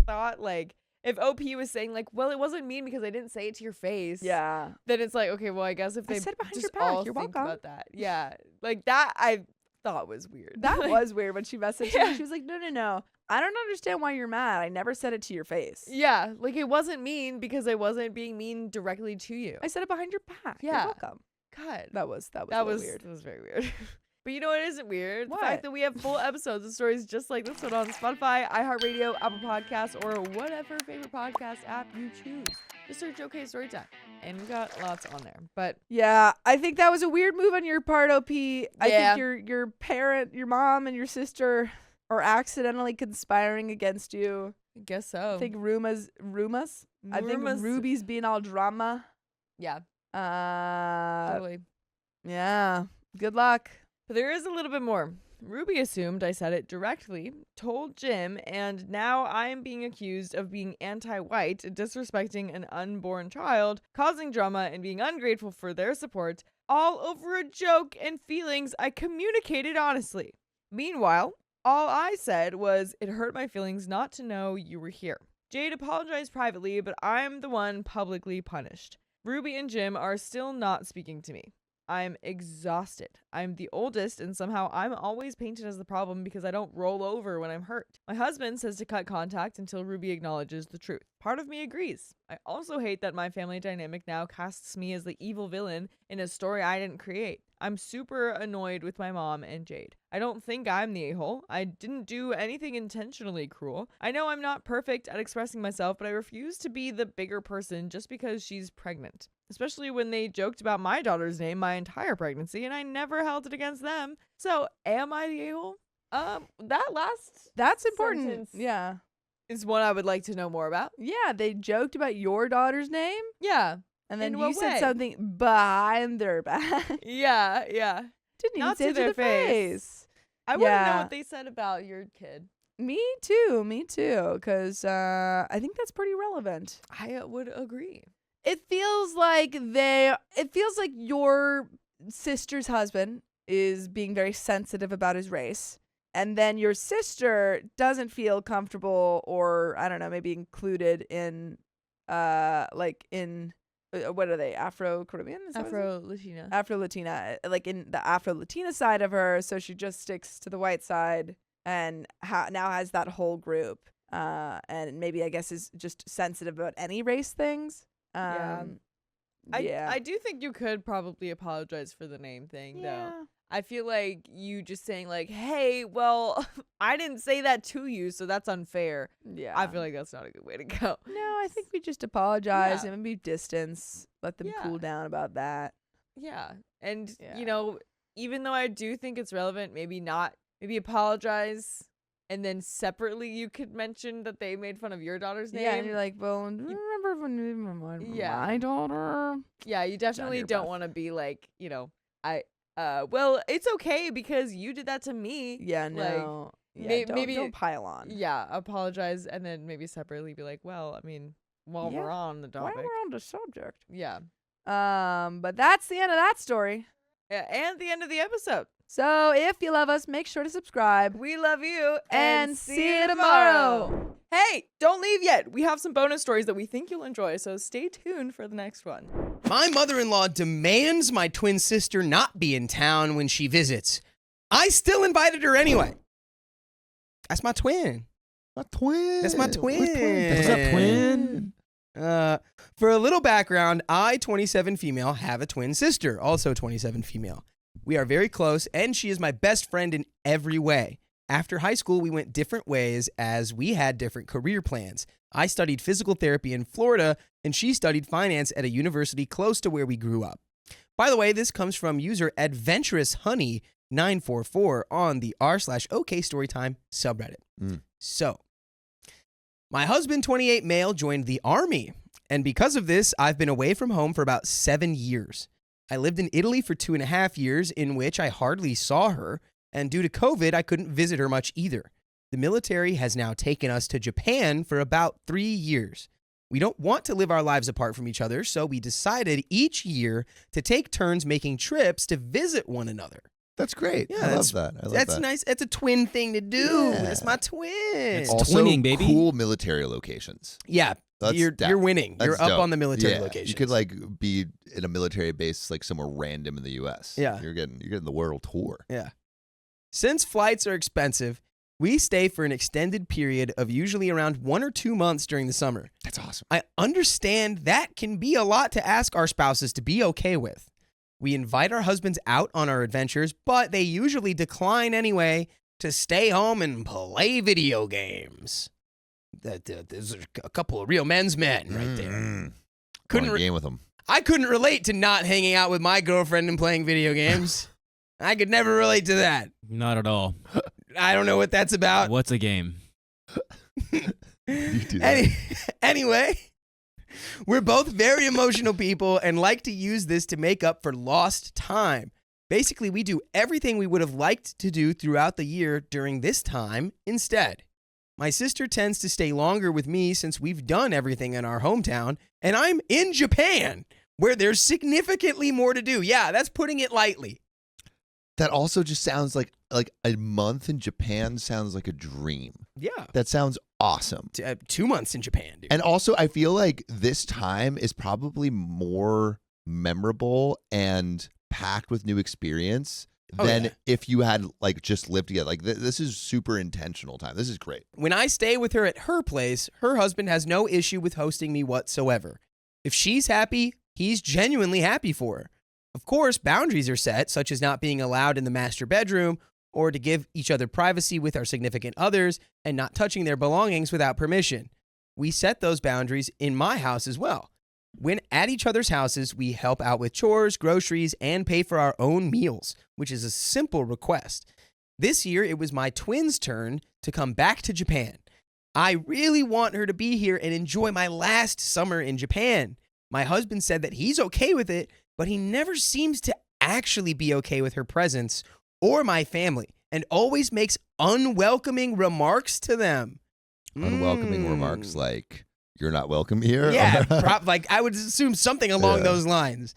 thought like if OP was saying like, well, it wasn't mean because I didn't say it to your face. Yeah. Then it's like, okay, well, I guess if I they said behind just your back, all you're think welcome. about that. Yeah. Like that I thought was weird. That Like, was weird when she messaged Yeah. me. She was like, no. I don't understand why you're mad. I never said it to your face. Yeah, like it wasn't mean because I wasn't being mean directly to you. I said it behind your back. Yeah. You're welcome. God. That was That a little was weird. That was very weird. But you know what isn't weird? What? The fact that we have full episodes of stories just like this one on Spotify, iHeartRadio, Apple Podcasts, or whatever favorite podcast app you choose. Just search OK Storytime. And we got lots on there. But Yeah, I think that was a weird move on your part, OP. I Yeah. think your parent, your mom and your sister are accidentally conspiring against you. I guess so. I think rumors. I think Rumors- Ruby's being all drama. Yeah, Uh totally. yeah. Good luck. But there is a little bit more. Ruby assumed I said it directly, told Jim, and now I'm being accused of being anti-white, disrespecting an unborn child, causing drama, and being ungrateful for their support, all over a joke and feelings I communicated honestly. Meanwhile, All I said was, it hurt my feelings not to know you were here. Jade apologized privately, but I'm the one publicly punished. Ruby and Jim are still not speaking to me. I'm exhausted. I'm the oldest, and somehow I'm always painted as the problem because I don't roll over when I'm hurt. My husband says to cut contact until Ruby acknowledges the truth. Part of me agrees. I also hate that my family dynamic now casts me as the evil villain in a story I didn't create. I'm super annoyed with my mom and Jade. I don't think I'm the a-hole. I didn't do anything intentionally cruel. I know I'm not perfect at expressing myself, but I refuse to be the bigger person just because she's pregnant. Especially when they joked about my daughter's name my entire pregnancy, and I never held it against them. So, am I the a-hole? That last That's important. sentence Yeah. is one I would like to know more about. Yeah, they joked about your daughter's name, Yeah. and then In you what said way? something behind their back. Yeah. Didn't even Not say to it to their the face. I want to know Yeah. what they said about your kid. Me too, because I think that's pretty relevant. I would agree. It feels like your sister's husband is being very sensitive about his race, and then your sister doesn't feel comfortable, or I don't know, maybe included in what are they, Afro-Caribbean? Is that what it is? Afro-Latina. Afro-Latina, like in the Afro-Latina side of her, so she just sticks to the white side and now has that whole group, and maybe I guess is just sensitive about any race things. I do think you could probably apologize for the name thing, though. I feel like you just saying like, hey, well, I didn't say that to you, so that's unfair. Yeah. I feel like that's not a good way to go. No, I think we just apologize Yeah. and maybe distance, let them Yeah. cool down about that. Yeah. And, Yeah. even though I do think it's relevant, maybe apologize. And then separately, you could mention that they made fun of your daughter's name. Yeah, and you're like, well, remember when my daughter? Yeah, you definitely your don't breath. want to be like, well, it's okay because you did that to me. Yeah, no. Don't pile on. Yeah, apologize and then maybe separately be like, well, I mean, while Yeah. we're on the While topic. we're on the subject. Yeah. But that's the end of that story. Yeah, and the end of the episode. So if you love us, make sure to subscribe. We love you And see you tomorrow. Hey, don't leave yet. We have some bonus stories that we think you'll enjoy, so stay tuned for the next one. My mother-in-law demands my twin sister not be in town when she visits. I still invited her anyway. That's my twin. My twin. That's my twin. What's up, twin? For a little background, I, 27 female, have a twin sister, also 27 female. We are very close, and she is my best friend in every way. After high school, we went different ways as we had different career plans. I studied physical therapy in Florida, and she studied finance at a university close to where we grew up. By the way, this comes from user AdventurousHoney944 on the r/OKstorytime subreddit. So, my husband, 28 male, joined the army, and because of this, I've been away from home for about 7 years. I lived in Italy for 2.5 years, in which I hardly saw her, and due to COVID, I couldn't visit her much either. The military has now taken us to Japan for about 3 years. We don't want to live our lives apart from each other, so we decided each year to take turns making trips to visit one another. That's great. Yeah, I love that. That's nice. That's a twin thing to do. Yeah. That's my twin. It's Also, twinning, baby. cool military locations. Yeah, you're winning. That's You're up dope. on the military Yeah, location. You could be in a military base somewhere random in the U.S. Yeah. You're getting the world tour. Yeah. Since flights are expensive, we stay for an extended period of usually around 1 or 2 months during the summer. That's awesome. I understand that can be a lot to ask our spouses to be okay with. We invite our husbands out on our adventures, but they usually decline anyway to stay home and play video games. There's a couple of real men's men right there. Couldn't game with them. I couldn't relate to not hanging out with my girlfriend and playing video games. I could never relate to that. Not at all. I don't know what that's about. What's a game? You do that. Anyway, we're both very emotional people and like to use this to make up for lost time. Basically, we do everything we would have liked to do throughout the year during this time instead. My sister tends to stay longer with me since we've done everything in our hometown, and I'm in Japan, where there's significantly more to do. Yeah, that's putting it lightly. That also just sounds like a month in Japan sounds like a dream. Yeah. That sounds awesome. 2 months in Japan, dude. And also, I feel like this time is probably more memorable and packed with new experience than if you had like just lived together. Like this is super intentional time. This is great. When I stay with her at her place, her husband has no issue with hosting me whatsoever. If she's happy, he's genuinely happy for her. Of course, boundaries are set, such as not being allowed in the master bedroom or to give each other privacy with our significant others and not touching their belongings without permission. We set those boundaries in my house as well. When at each other's houses, we help out with chores, groceries, and pay for our own meals, which is a simple request. This year, it was my twins' turn to come back to Japan. I really want her to be here and enjoy my last summer in Japan. My husband said that he's okay with it, but he never seems to actually be okay with her presence or my family, and always makes unwelcoming remarks to them. Unwelcoming remarks like, you're not welcome here? Yeah, like I would assume something along those lines.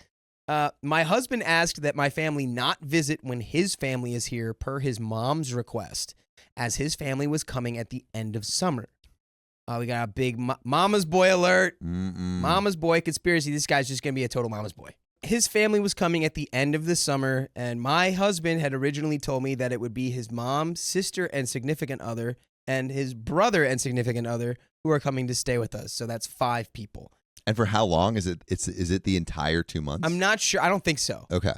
My husband asked that my family not visit when his family is here per his mom's request, as his family was coming at the end of summer. We got a big mama's boy alert. Mama's boy conspiracy. This guy's just going to be a total mama's boy. His family was coming at the end of the summer, and my husband had originally told me that it would be his mom, sister, and significant other, and his brother and significant other who are coming to stay with us. So that's 5 people. And for how long? Is it the entire 2 months? I'm not sure. I don't think so. Okay.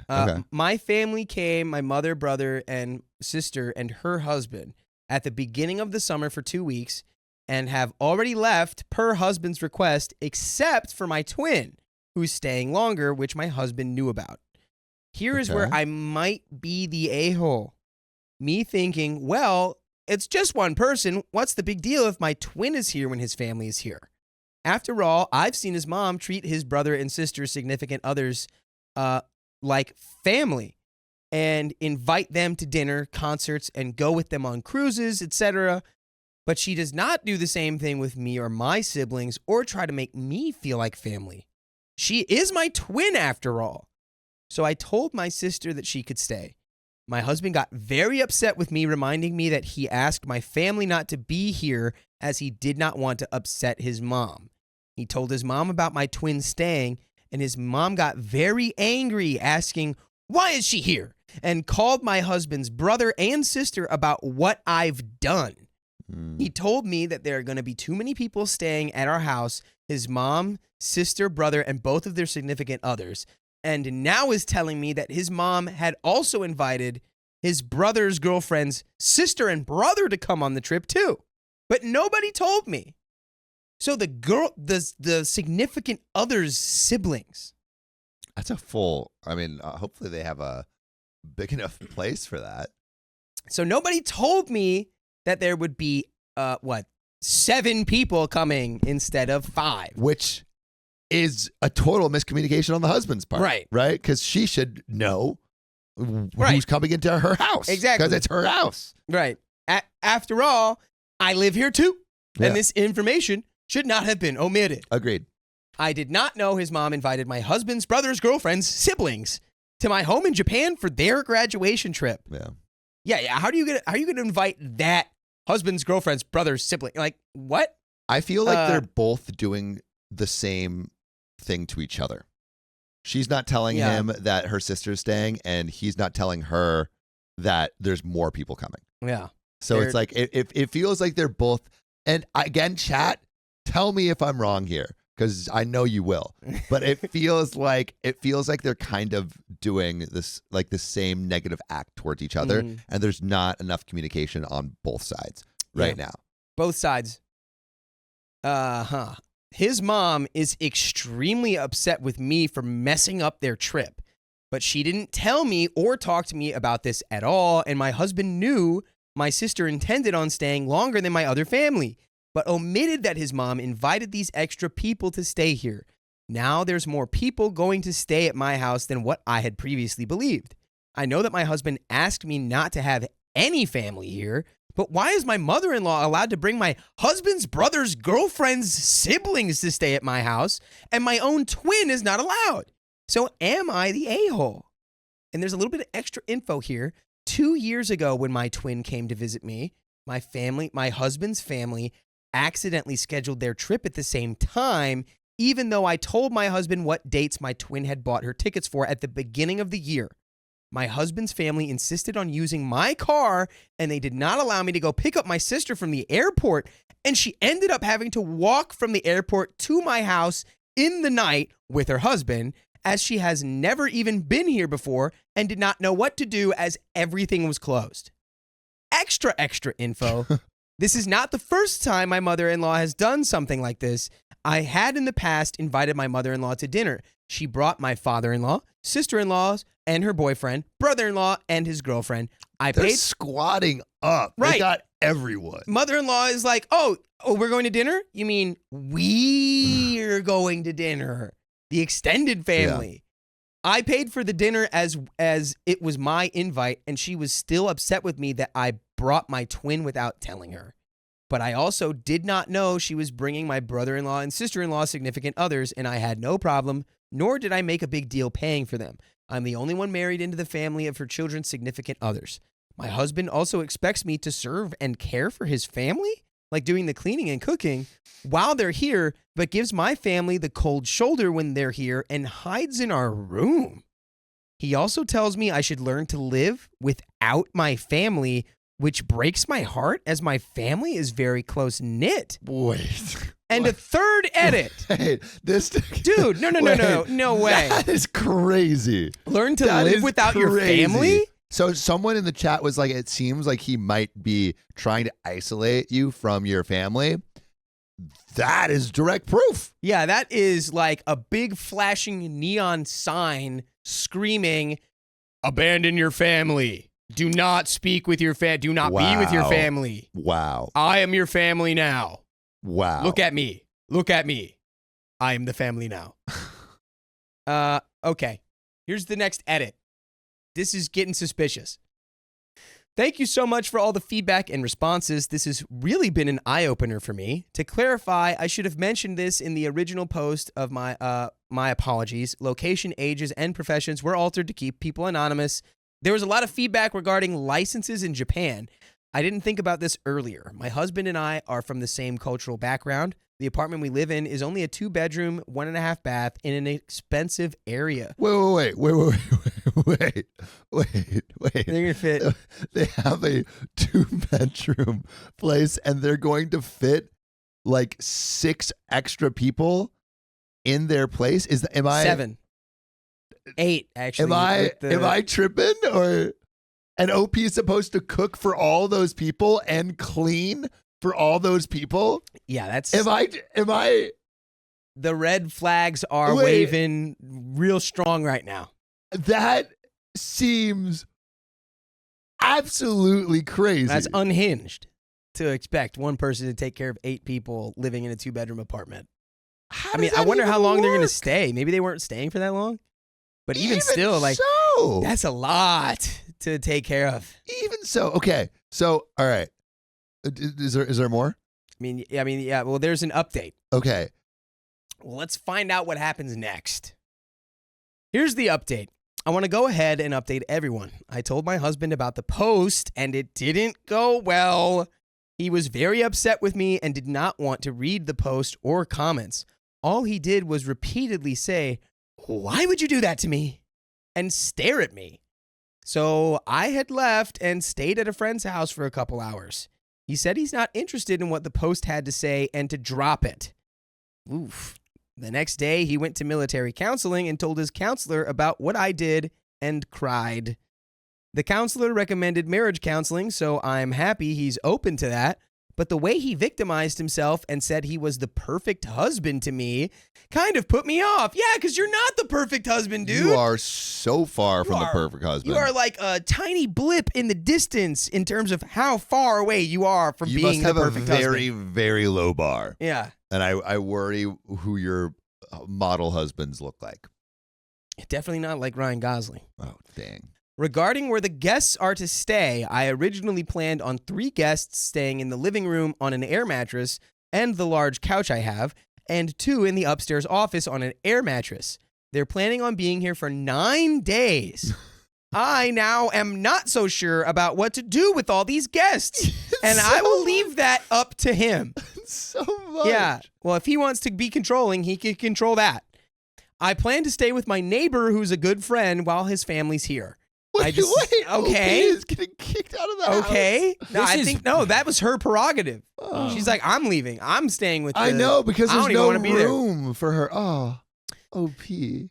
My family came, my mother, brother, and sister, and her husband at the beginning of the summer for 2 weeks and have already left per husband's request, except for my twin, who's staying longer, which my husband knew about. Here is where I might be the a-hole. Me thinking, well, it's just one person. What's the big deal if my twin is here when his family is here? After all, I've seen his mom treat his brother and sister's significant others like family and invite them to dinner, concerts, and go with them on cruises, etc. But she does not do the same thing with me or my siblings or try to make me feel like family. She is my twin after all. So I told my sister that she could stay. My husband got very upset with me, reminding me that he asked my family not to be here as he did not want to upset his mom. He told his mom about my twin staying, and his mom got very angry, asking, "Why is she here?" and called my husband's brother and sister about what I've done. He told me that there are going to be too many people staying at our house, his mom, sister, brother, and both of their significant others, and now is telling me that his mom had also invited his brother's girlfriend's sister and brother to come on the trip too. But nobody told me. So the significant other's siblings. That's a full, hopefully they have a big enough place for that. So nobody told me that there would be, 7 people coming instead of 5. Which is a total miscommunication on the husband's part. Right. Right? Because she should know who's coming into her house. Exactly. Because it's her house. Right. After all, I live here too. Yeah. And this information should not have been omitted. Agreed. I did not know his mom invited my husband's brother's girlfriend's siblings to my home in Japan for their graduation trip. Yeah. Yeah. How are you gonna invite that husband's girlfriend's brother's sibling? Like, what? I feel like they're both doing the same thing to each other. She's not telling him that her sister's staying, and he's not telling her that there's more people coming. Yeah. So it's like it feels like they're both. And again, chat, tell me if I'm wrong here, because I know you will. But it feels like they're kind of doing this, like the same negative act towards each other, and there's not enough communication on both sides right now. Both sides. His mom is extremely upset with me for messing up their trip, but she didn't tell me or talk to me about this at all, and my husband knew my sister intended on staying longer than my other family, but omitted that his mom invited these extra people to stay here. Now there's more people going to stay at my house than what I had previously believed. I know that my husband asked me not to have any family here, but why is my mother-in-law allowed to bring my husband's brother's girlfriend's siblings to stay at my house, and my own twin is not allowed? So am I the a-hole? And there's a little bit of extra info here. 2 years ago, when my twin came to visit me, my husband's family accidentally scheduled their trip at the same time, even though I told my husband what dates my twin had bought her tickets for at the beginning of the year. My husband's family insisted on using my car, and they did not allow me to go pick up my sister from the airport, and she ended up having to walk from the airport to my house in the night with her husband, as she has never even been here before and did not know what to do as everything was closed. Extra info. This is not the first time my mother-in-law has done something like this. I had in the past invited my mother-in-law to dinner. She brought my father-in-law, sister-in-laws, and her boyfriend, brother-in-law, and his girlfriend. They're squatting up. Right. They got everyone. Mother-in-law is like, oh, we're going to dinner? You mean we're going to dinner? The extended family. Yeah. I paid for the dinner as it was my invite, and she was still upset with me that I brought my twin without telling her. But I also did not know she was bringing my brother-in-law and sister-in-law significant others, and I had no problem, nor did I make a big deal paying for them. I'm the only one married into the family of her children's significant others. My husband also expects me to serve and care for his family, like doing the cleaning and cooking, while they're here, but gives my family the cold shoulder when they're here and hides in our room. He also tells me I should learn to live without my family, which breaks my heart as my family is very close-knit. Wait. And a third edit. Hey, this dude, no way. That is crazy. Learn to live without your family? So someone in the chat was like, it seems like he might be trying to isolate you from your family. That is direct proof. Yeah, that is like a big flashing neon sign screaming, abandon your family. Do not speak with your family. Do not be with your family. Wow. I am your family now. Wow. Look at me. Look at me. I am the family now. Okay. Here's the next edit. This is getting suspicious. Thank you so much for all the feedback and responses. This has really been an eye-opener for me. To clarify, I should have mentioned this in the original post of my apologies. Location, ages, and professions were altered to keep people anonymous. There was a lot of feedback regarding licenses in Japan. I didn't think about this earlier. My husband and I are from the same cultural background. The apartment we live in is only a 2-bedroom, 1.5 bath in an expensive area. Wait. They're gonna fit. They have a 2-bedroom place, and they're going to fit like 6 extra people in their place. Am I 7, 8 actually? Am I tripping? Or an OP is supposed to cook for all those people and clean for all those people? Yeah, that's. Am I? The red flags are waving real strong right now. That seems absolutely crazy. That's unhinged to expect one person to take care of 8 people living in a 2-bedroom apartment. I wonder how long they're going to stay. Maybe they weren't staying for that long. But even still, like, that's a lot to take care of. Even so. Okay. So, all right. Is there more? Yeah. Well, there's an update. Okay. Well, let's find out what happens next. Here's the update. I want to go ahead and update everyone. I told my husband about the post, and it didn't go well. He was very upset with me and did not want to read the post or comments. All he did was repeatedly say, "Why would you do that to me?" and stare at me. So I had left and stayed at a friend's house for a couple hours. He said he's not interested in what the post had to say and to drop it. Oof. The next day, he went to military counseling and told his counselor about what I did and cried. The counselor recommended marriage counseling, so I'm happy he's open to that. But the way he victimized himself and said he was the perfect husband to me kind of put me off. Yeah, because you're not the perfect husband, dude. You are so far from the perfect husband. You are like a tiny blip in the distance in terms of how far away you are from being the perfect husband. You must have a very, very low bar. Yeah. And I worry who your model husbands look like. Definitely not like Ryan Gosling. Oh, dang. Regarding where the guests are to stay, I originally planned on 3 guests staying in the living room on an air mattress and the large couch I have, and 2 in the upstairs office on an air mattress. They're planning on being here for 9 days. I now am not so sure about what to do with all these guests. And I will leave that up to him. So much. Yeah. Well, if he wants to be controlling, he can control that. I plan to stay with my neighbor who's a good friend while his family's here. Wait, okay. OP is getting kicked out of the house. Okay. No, that was her prerogative. She's like, I'm leaving. I'm staying with I know, because I there's don't even no wanna be there. room for her. Oh, OP.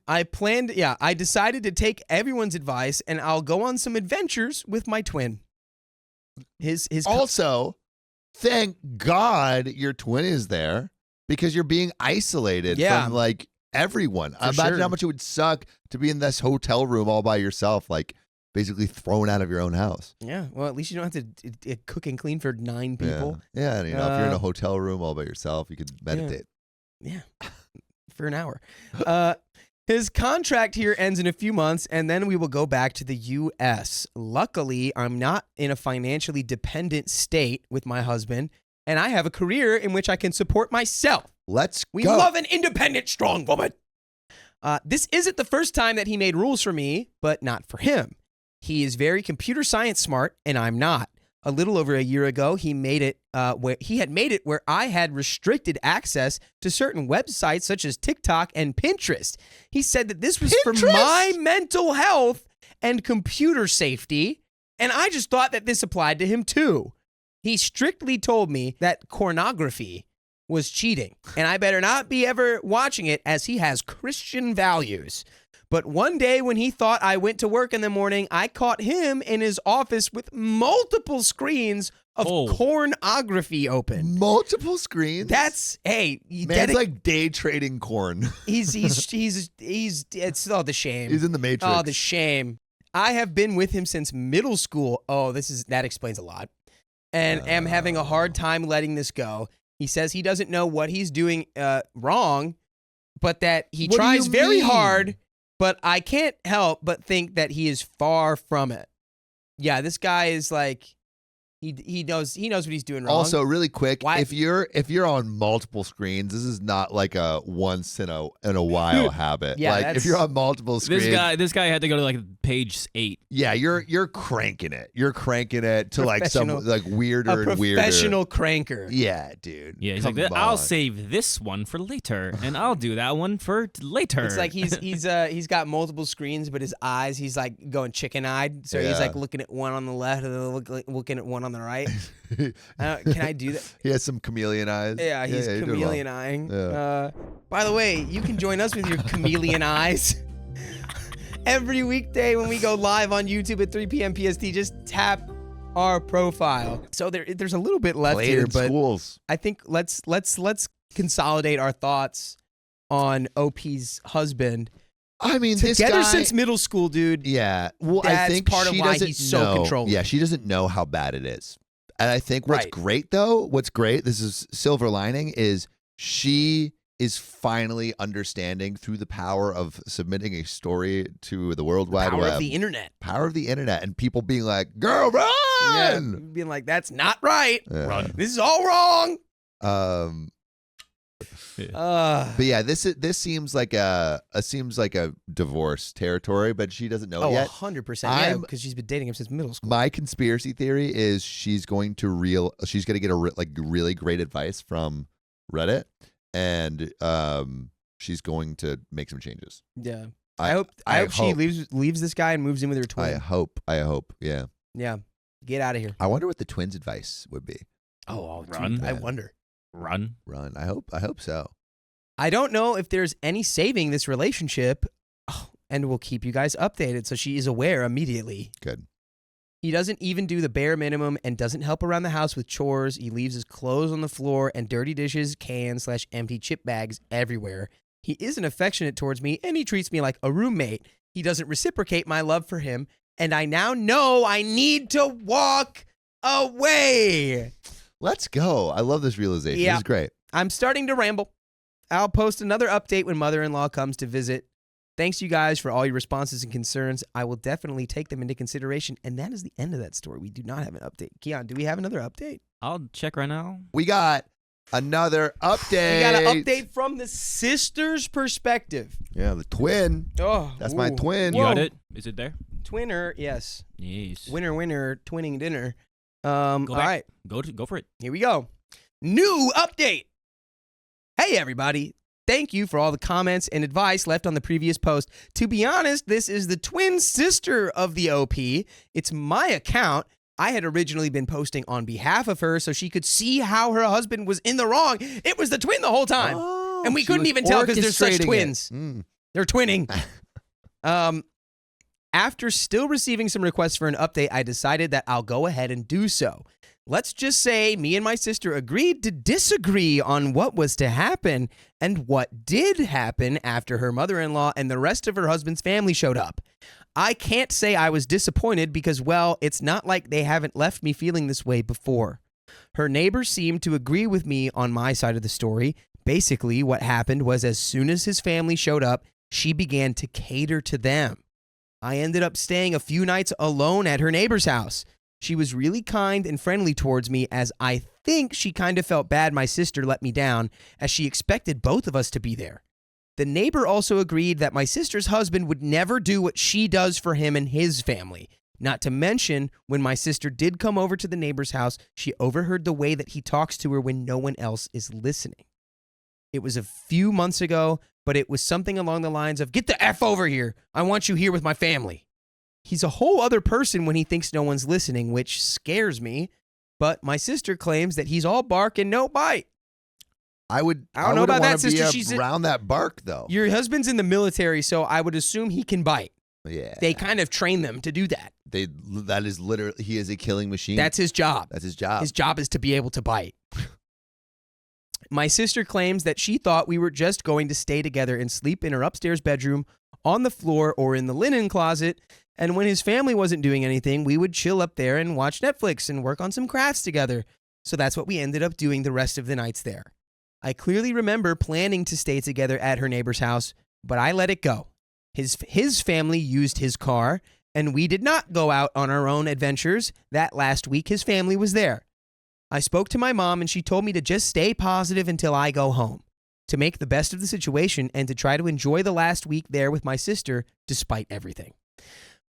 I decided to take everyone's advice and I'll go on some adventures with my twin. His Also, thank God your twin is there, because you're being isolated from like everyone. Imagine how much it would suck to be in this hotel room all by yourself, like basically thrown out of your own house. Yeah, well, at least you don't have to cook and clean for 9 people. Yeah, and, if you're in a hotel room all by yourself, you could meditate. Yeah, for an hour. His contract here ends in a few months, and then we will go back to the U.S. Luckily, I'm not in a financially dependent state with my husband, and I have a career in which I can support myself. We go. love an independent, strong woman. This isn't the first time that he made rules for me, but not for him. He is very computer science smart, and I'm not. A little over a year ago, he made it where I had restricted access to certain websites such as TikTok and Pinterest. He said that this was for my mental health and computer safety, and I just thought that this applied to him too. He strictly told me that pornography was cheating, and I better not be ever watching it as he has Christian values. But one day when he thought I went to work in the morning, I caught him in his office with multiple screens of pornography open. Multiple screens? That's, man's like day trading corn. It's the shame. He's in the Matrix. Oh, the shame. I have been with him since middle school. Oh, that explains a lot. And am having a hard time letting this go. He says he doesn't know what he's doing wrong, but that he tries very hard. But I can't help but think that he is far from it. Yeah, this guy is like, he knows what he's doing wrong. Also, really quick, if you're on multiple screens, this is not like a once in a while habit. Yeah, like if you're on multiple screens, this guy had to go to like page 8. Yeah, you're cranking it. You're cranking it to like some like weirder and weirder. Professional cranker. Yeah, dude. Yeah, he's like, I'll save this one for later, and I'll do that one for later. It's like he's got multiple screens, but his eyes, he's like going chicken-eyed. So he's like looking at one on the left and then looking at one on the right. Can I do that? He has some chameleon eyes. Yeah, he's chameleon eyeing. Yeah. By the way, you can join us with your chameleon eyes. Every weekday when we go live on YouTube at 3 p.m. PST, just tap our profile. So there's a little bit left here, but schools. I think let's consolidate our thoughts on OP's husband. I mean, together this guy, since middle school, dude. Yeah, well, that's I think part of why he's so controlling. Yeah, she doesn't know how bad it is, and I think what's great though, this is silver lining, is she is finally understanding through the power of submitting a story to the World Wide Web. Power of the internet. Power of the internet, and people being like, "Girl, run!" Yeah, being like, "That's not right. Run. This is all wrong." But yeah, this seems like a divorce territory, but she doesn't know yet. 100%. Yeah, because she's been dating him since middle school. My conspiracy theory is she's going to get really great advice from Reddit, and she's going to make some changes. Yeah, I hope she leaves this guy and moves in with her twin. I hope. Yeah. Yeah. Get out of here. I wonder what the twins' advice would be. Oh, run. Dude, I wonder. Run. I hope so. I don't know if there's any saving this relationship, and we'll keep you guys updated so she is aware immediately. Good. He doesn't even do the bare minimum and doesn't help around the house with chores. He leaves his clothes on the floor and dirty dishes, cans / empty chip bags everywhere. He isn't affectionate towards me, and he treats me like a roommate. He doesn't reciprocate my love for him, and I now know I need to walk away. Let's go. I love this realization. Yeah. This is great. I'm starting to ramble. I'll post another update when mother-in-law comes to visit. Thanks, you guys, for all your responses and concerns. I will definitely take them into consideration. And that is the end of that story. We do not have an update. Keon, do we have another update? I'll check right now. We got another update. We got an update from the sister's perspective. Yeah, the twin. Oh, That's my twin. You got it? Is it there? Twinner, yes. Yes. Winner, twinning dinner. Go All back. right, Go for it. here we go. New update. Hey, everybody. Thank you for all the comments and advice left on the previous post. To be honest, this is the twin sister of the OP. It's my account. I had originally been posting on behalf of her so she could see how her husband was in the wrong. It was the twin the whole time. Oh, And we she couldn't was even tell because they're such orchestrating it. twins. Mm. They're twinning. After still receiving some requests for an update, I decided that I'll go ahead and do so. Let's just say me and my sister agreed to disagree on what was to happen and what did happen after her mother-in-law and the rest of her husband's family showed up. I can't say I was disappointed because, well, it's not like they haven't left me feeling this way before. Her neighbors seemed to agree with me on my side of the story. Basically, what happened was as soon as his family showed up, she began to cater to them. I ended up staying a few nights alone at her neighbor's house. She was really kind and friendly towards me, as I think she kind of felt bad my sister let me down, as she expected both of us to be there. The neighbor also agreed that my sister's husband would never do what she does for him and his family. Not to mention, when my sister did come over to the neighbor's house, she overheard the way that he talks to her when no one else is listening. It was a few months ago, but it was something along the lines of, "Get the F over here. I want you here with my family." He's a whole other person when he thinks no one's listening, which scares me. But my sister claims that he's all bark and no bite. I don't know about that, be sister. She's around that bark though. Your husband's in the military, so I would assume he can bite. Yeah. They kind of train them to do that. That is literally, he is a killing machine. That's his job. That's his job. His job is to be able to bite. My sister claims that she thought we were just going to stay together and sleep in her upstairs bedroom, on the floor, or in the linen closet. And when his family wasn't doing anything, we would chill up there and watch Netflix and work on some crafts together. So that's what we ended up doing the rest of the nights there. I clearly remember planning to stay together at her neighbor's house, but I let it go. His family used his car, and we did not go out on our own adventures. That last week, his family was there. I spoke to my mom, and she told me to just stay positive until I go home, to make the best of the situation and to try to enjoy the last week there with my sister despite everything.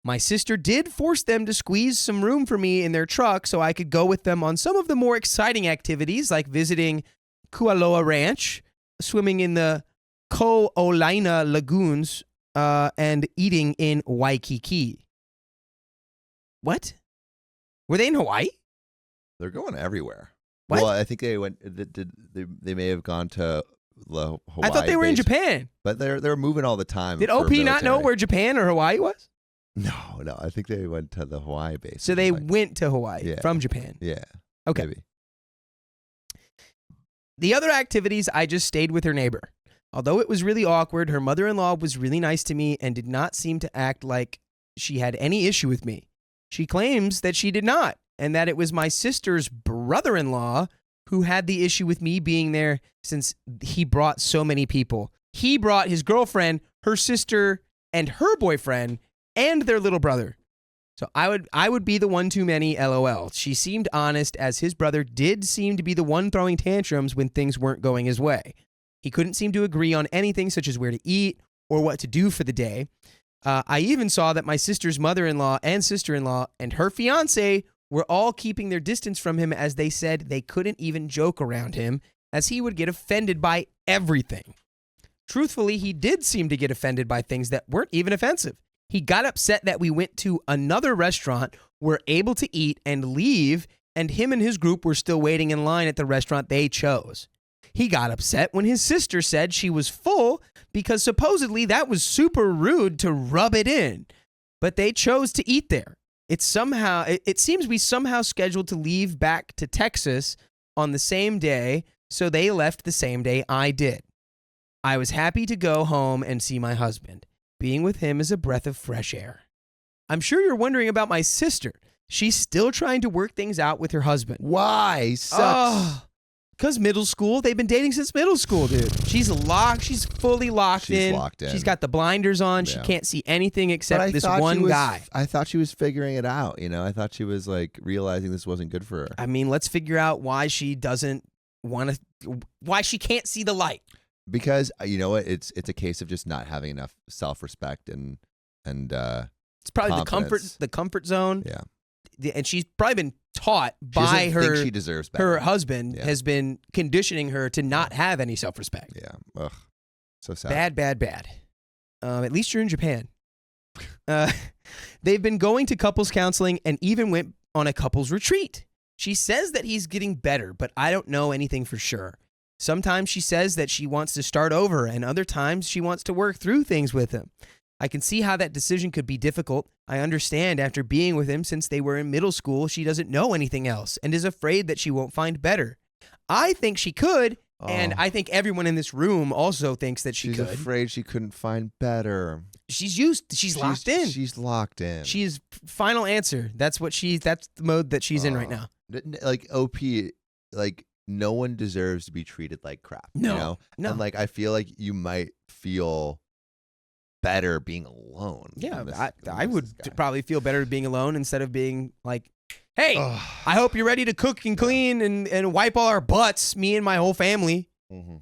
My sister did force them to squeeze some room for me in their truck so I could go with them on some of the more exciting activities like visiting Kualoa Ranch, swimming in the Ko'olaina lagoons, and eating in Waikiki. What? Were they in Hawaii? They're going everywhere. What? Well, I think they went. They may have gone to the Hawaii. I thought they were in base, Japan. but they're moving all the time. Did for OP not know military. where Japan or Hawaii was? No. I think they went to the Hawaii base. So they went to Hawaii Yeah. from Japan. Yeah. Okay. Maybe. The other activities, I just stayed with her neighbor. Although it was really awkward, her mother-in-law was really nice to me and did not seem to act like she had any issue with me. She claims that she did not, and that it was my sister's brother-in-law who had the issue with me being there since he brought so many people. He brought his girlfriend, her sister, and her boyfriend, and their little brother. So I would be the one too many, LOL. She seemed honest, as his brother did seem to be the one throwing tantrums when things weren't going his way. He couldn't seem to agree on anything such as where to eat or what to do for the day. I even saw that my sister's mother-in-law and sister-in-law and her fiance were all keeping their distance from him, as they said they couldn't even joke around him, as he would get offended by everything. Truthfully, he did seem to get offended by things that weren't even offensive. He got upset that we went to another restaurant, were able to eat and leave, and him and his group were still waiting in line at the restaurant they chose. He got upset when his sister said she was full because supposedly that was super rude to rub it in, but they chose to eat there. It seems we somehow scheduled to leave back to Texas on the same day, so they left the same day I did. I was happy to go home and see my husband. Being with him is a breath of fresh air. I'm sure you're wondering about my sister. She's still trying to work things out with her husband. Why? Sucks. Because middle school. They've been dating since middle school, dude. She's locked. She's fully locked in. She's locked in. She's got the blinders on. She Yeah. can't see anything But except I this thought one guy. I thought she was figuring it out. I thought she was like realizing this wasn't good for her. I mean, let's figure out why she doesn't want to, why she can't see the light. Because you know what? It's a case of just not having enough self-respect and It's probably confidence. the comfort zone. Yeah. And she's probably been taught She by doesn't her think she deserves better. her husband Yeah. has been conditioning her to not have any self-respect. Yeah. Ugh. So sad. Bad. At least you're in Japan. They've been going to couples counseling and even went on a couples retreat. She says that he's getting better, but I don't know anything for sure. Sometimes she says that she wants to start over, and other times she wants to work through things with him. I can see how that decision could be difficult. I understand after being with him since they were in middle school, she doesn't know anything else and is afraid that she won't find better. I think she could, and I think everyone in this room also thinks that She's could. afraid she couldn't find better. She's locked in. She's locked in. She's final answer. That's the mode that she's in right now. Like OP, like no one deserves to be treated like crap. No, you know? no. And like I feel like you might feel better being alone. Yeah, than I this would guy. probably feel better being alone instead of being like, hey, Ugh. I hope you're ready to cook and clean and wipe all our butts, me and my whole family. Mhm.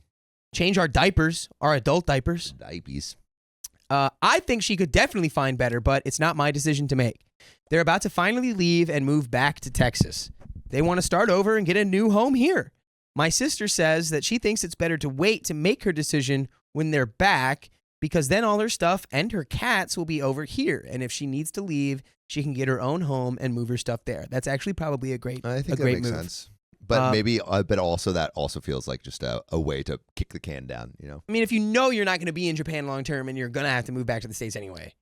Change our diapers, our adult diapers. Diapies. I think she could definitely find better, but it's not my decision to make. They're about to finally leave and move back to Texas. They want to start over and get a new home here. My sister says that she thinks it's better to wait to make her decision when they're back because then all her stuff and her cats will be over here. And if she needs to leave, she can get her own home and move her stuff there. That's actually probably a great I think that great makes move. sense. But but also that also feels like just a way to kick the can down, you know? I mean, if you know you're not going to be in Japan long term and you're going to have to move back to the States anyway.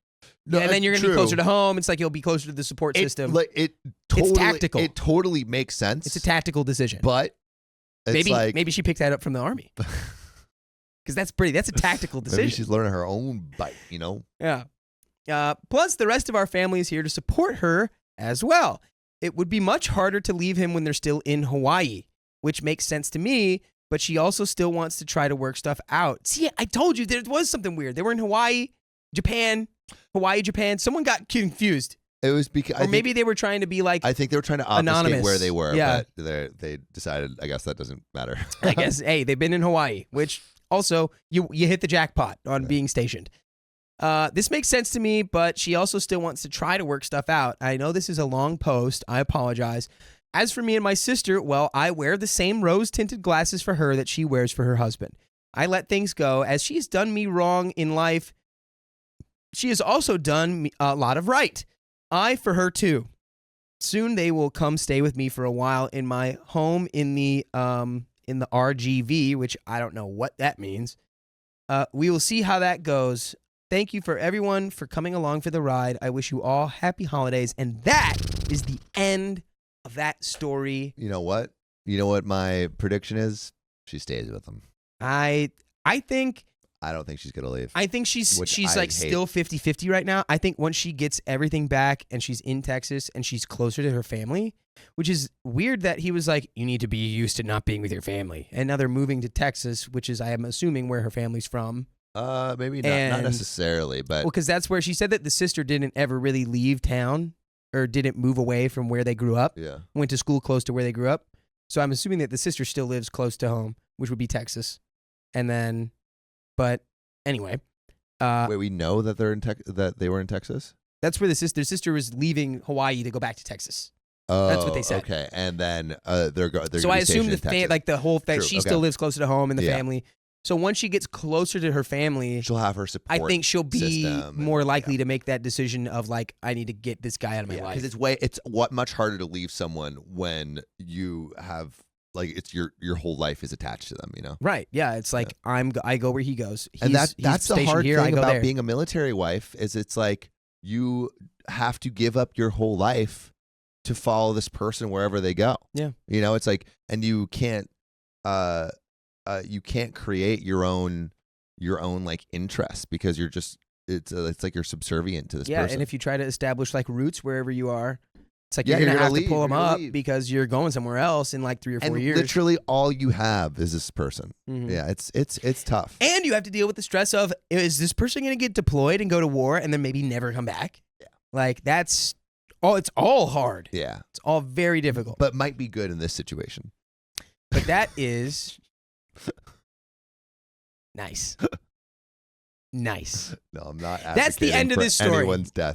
No, and then you're going to be true. closer to home. It's like you'll be closer to the support system. It totally, tactical. It totally makes sense. It's a tactical decision. But it's maybe she picked that up from the army. Because that's a tactical decision. Maybe she's learning her own bite, you know? Yeah. Plus, the rest of our family is here to support her as well. It would be much harder to leave him when they're still in Hawaii, which makes sense to me, but she also still wants to try to work stuff out. See, I told you there was something weird. They were in Hawaii, Japan. Someone got confused. It was because Or maybe they were trying to be like, I think they were trying to obfuscate anonymous. where they were, Yeah. but they decided, I guess that doesn't matter. I guess, hey, they've been in Hawaii, which also you hit the jackpot on being stationed. This makes sense to me, but she also still wants to try to work stuff out. I know this is a long post. I apologize. As for me and my sister, well, I wear the same rose-tinted glasses for her that she wears for her husband. I let things go. As she's done me wrong in life, she has also done me a lot of right. I for her too. Soon they will come stay with me for a while in my home in the RGV, which I don't know what that means. We will see how that goes. Thank you for everyone for coming along for the ride. I wish you all happy holidays. And that is the end of that story. You know what? You know what my prediction is? She stays with him. I think I don't think she's going to leave. I think she's Which like I hate. still 50-50 right now. I think once she gets everything back and she's in Texas and she's closer to her family, which is weird that he was like, you need to be used to not being with your family. And now they're moving to Texas, which is, I am assuming, where her family's from. Maybe not necessarily, but Well, because that's where she said that the sister didn't ever really leave town or didn't move away from where they grew up. yeah. Went to school close to where they grew up. So I'm assuming that the sister still lives close to home, which would be Texas. And then, but anyway. Wait, we know that that they were in Texas? That's where the sister was leaving Hawaii to go back to Texas. Oh, That's what they said. Okay, and then they're So gonna I be assume stationed in Texas. like the whole thing, True, she okay. still lives closer to home and the Yeah. family. So once she gets closer to her family, she'll have her support. I think she'll be system more and- likely to make that decision of like, I need to get this guy out of my life. because it's much harder to leave someone when you have like it's your whole life is attached to them, you know. Right. Yeah. It's like I go where he goes. And He's that's the stationed hard here, I thing go about there. being a military wife is it's like you have to give up your whole life to follow this person wherever they go. Yeah. You know, it's like, and you can't create your own like interests because you're just it's like you're subservient to this person. And if you try to establish like roots wherever you are, it's like Yeah, you're gonna have leave, to pull you're them gonna up leave. because you're going somewhere else in like 3 or 4 and years. literally all you have is this person. Mhm. Yeah, it's tough. And you have to deal with the stress of, is this person going to get deployed and go to war and then maybe never come back? Yeah. Like it's all hard. Yeah, It's all very difficult. but might be good in this situation. But that is nice. Nice. No, I'm not. That's the advocating end of for this story. Anyone's death.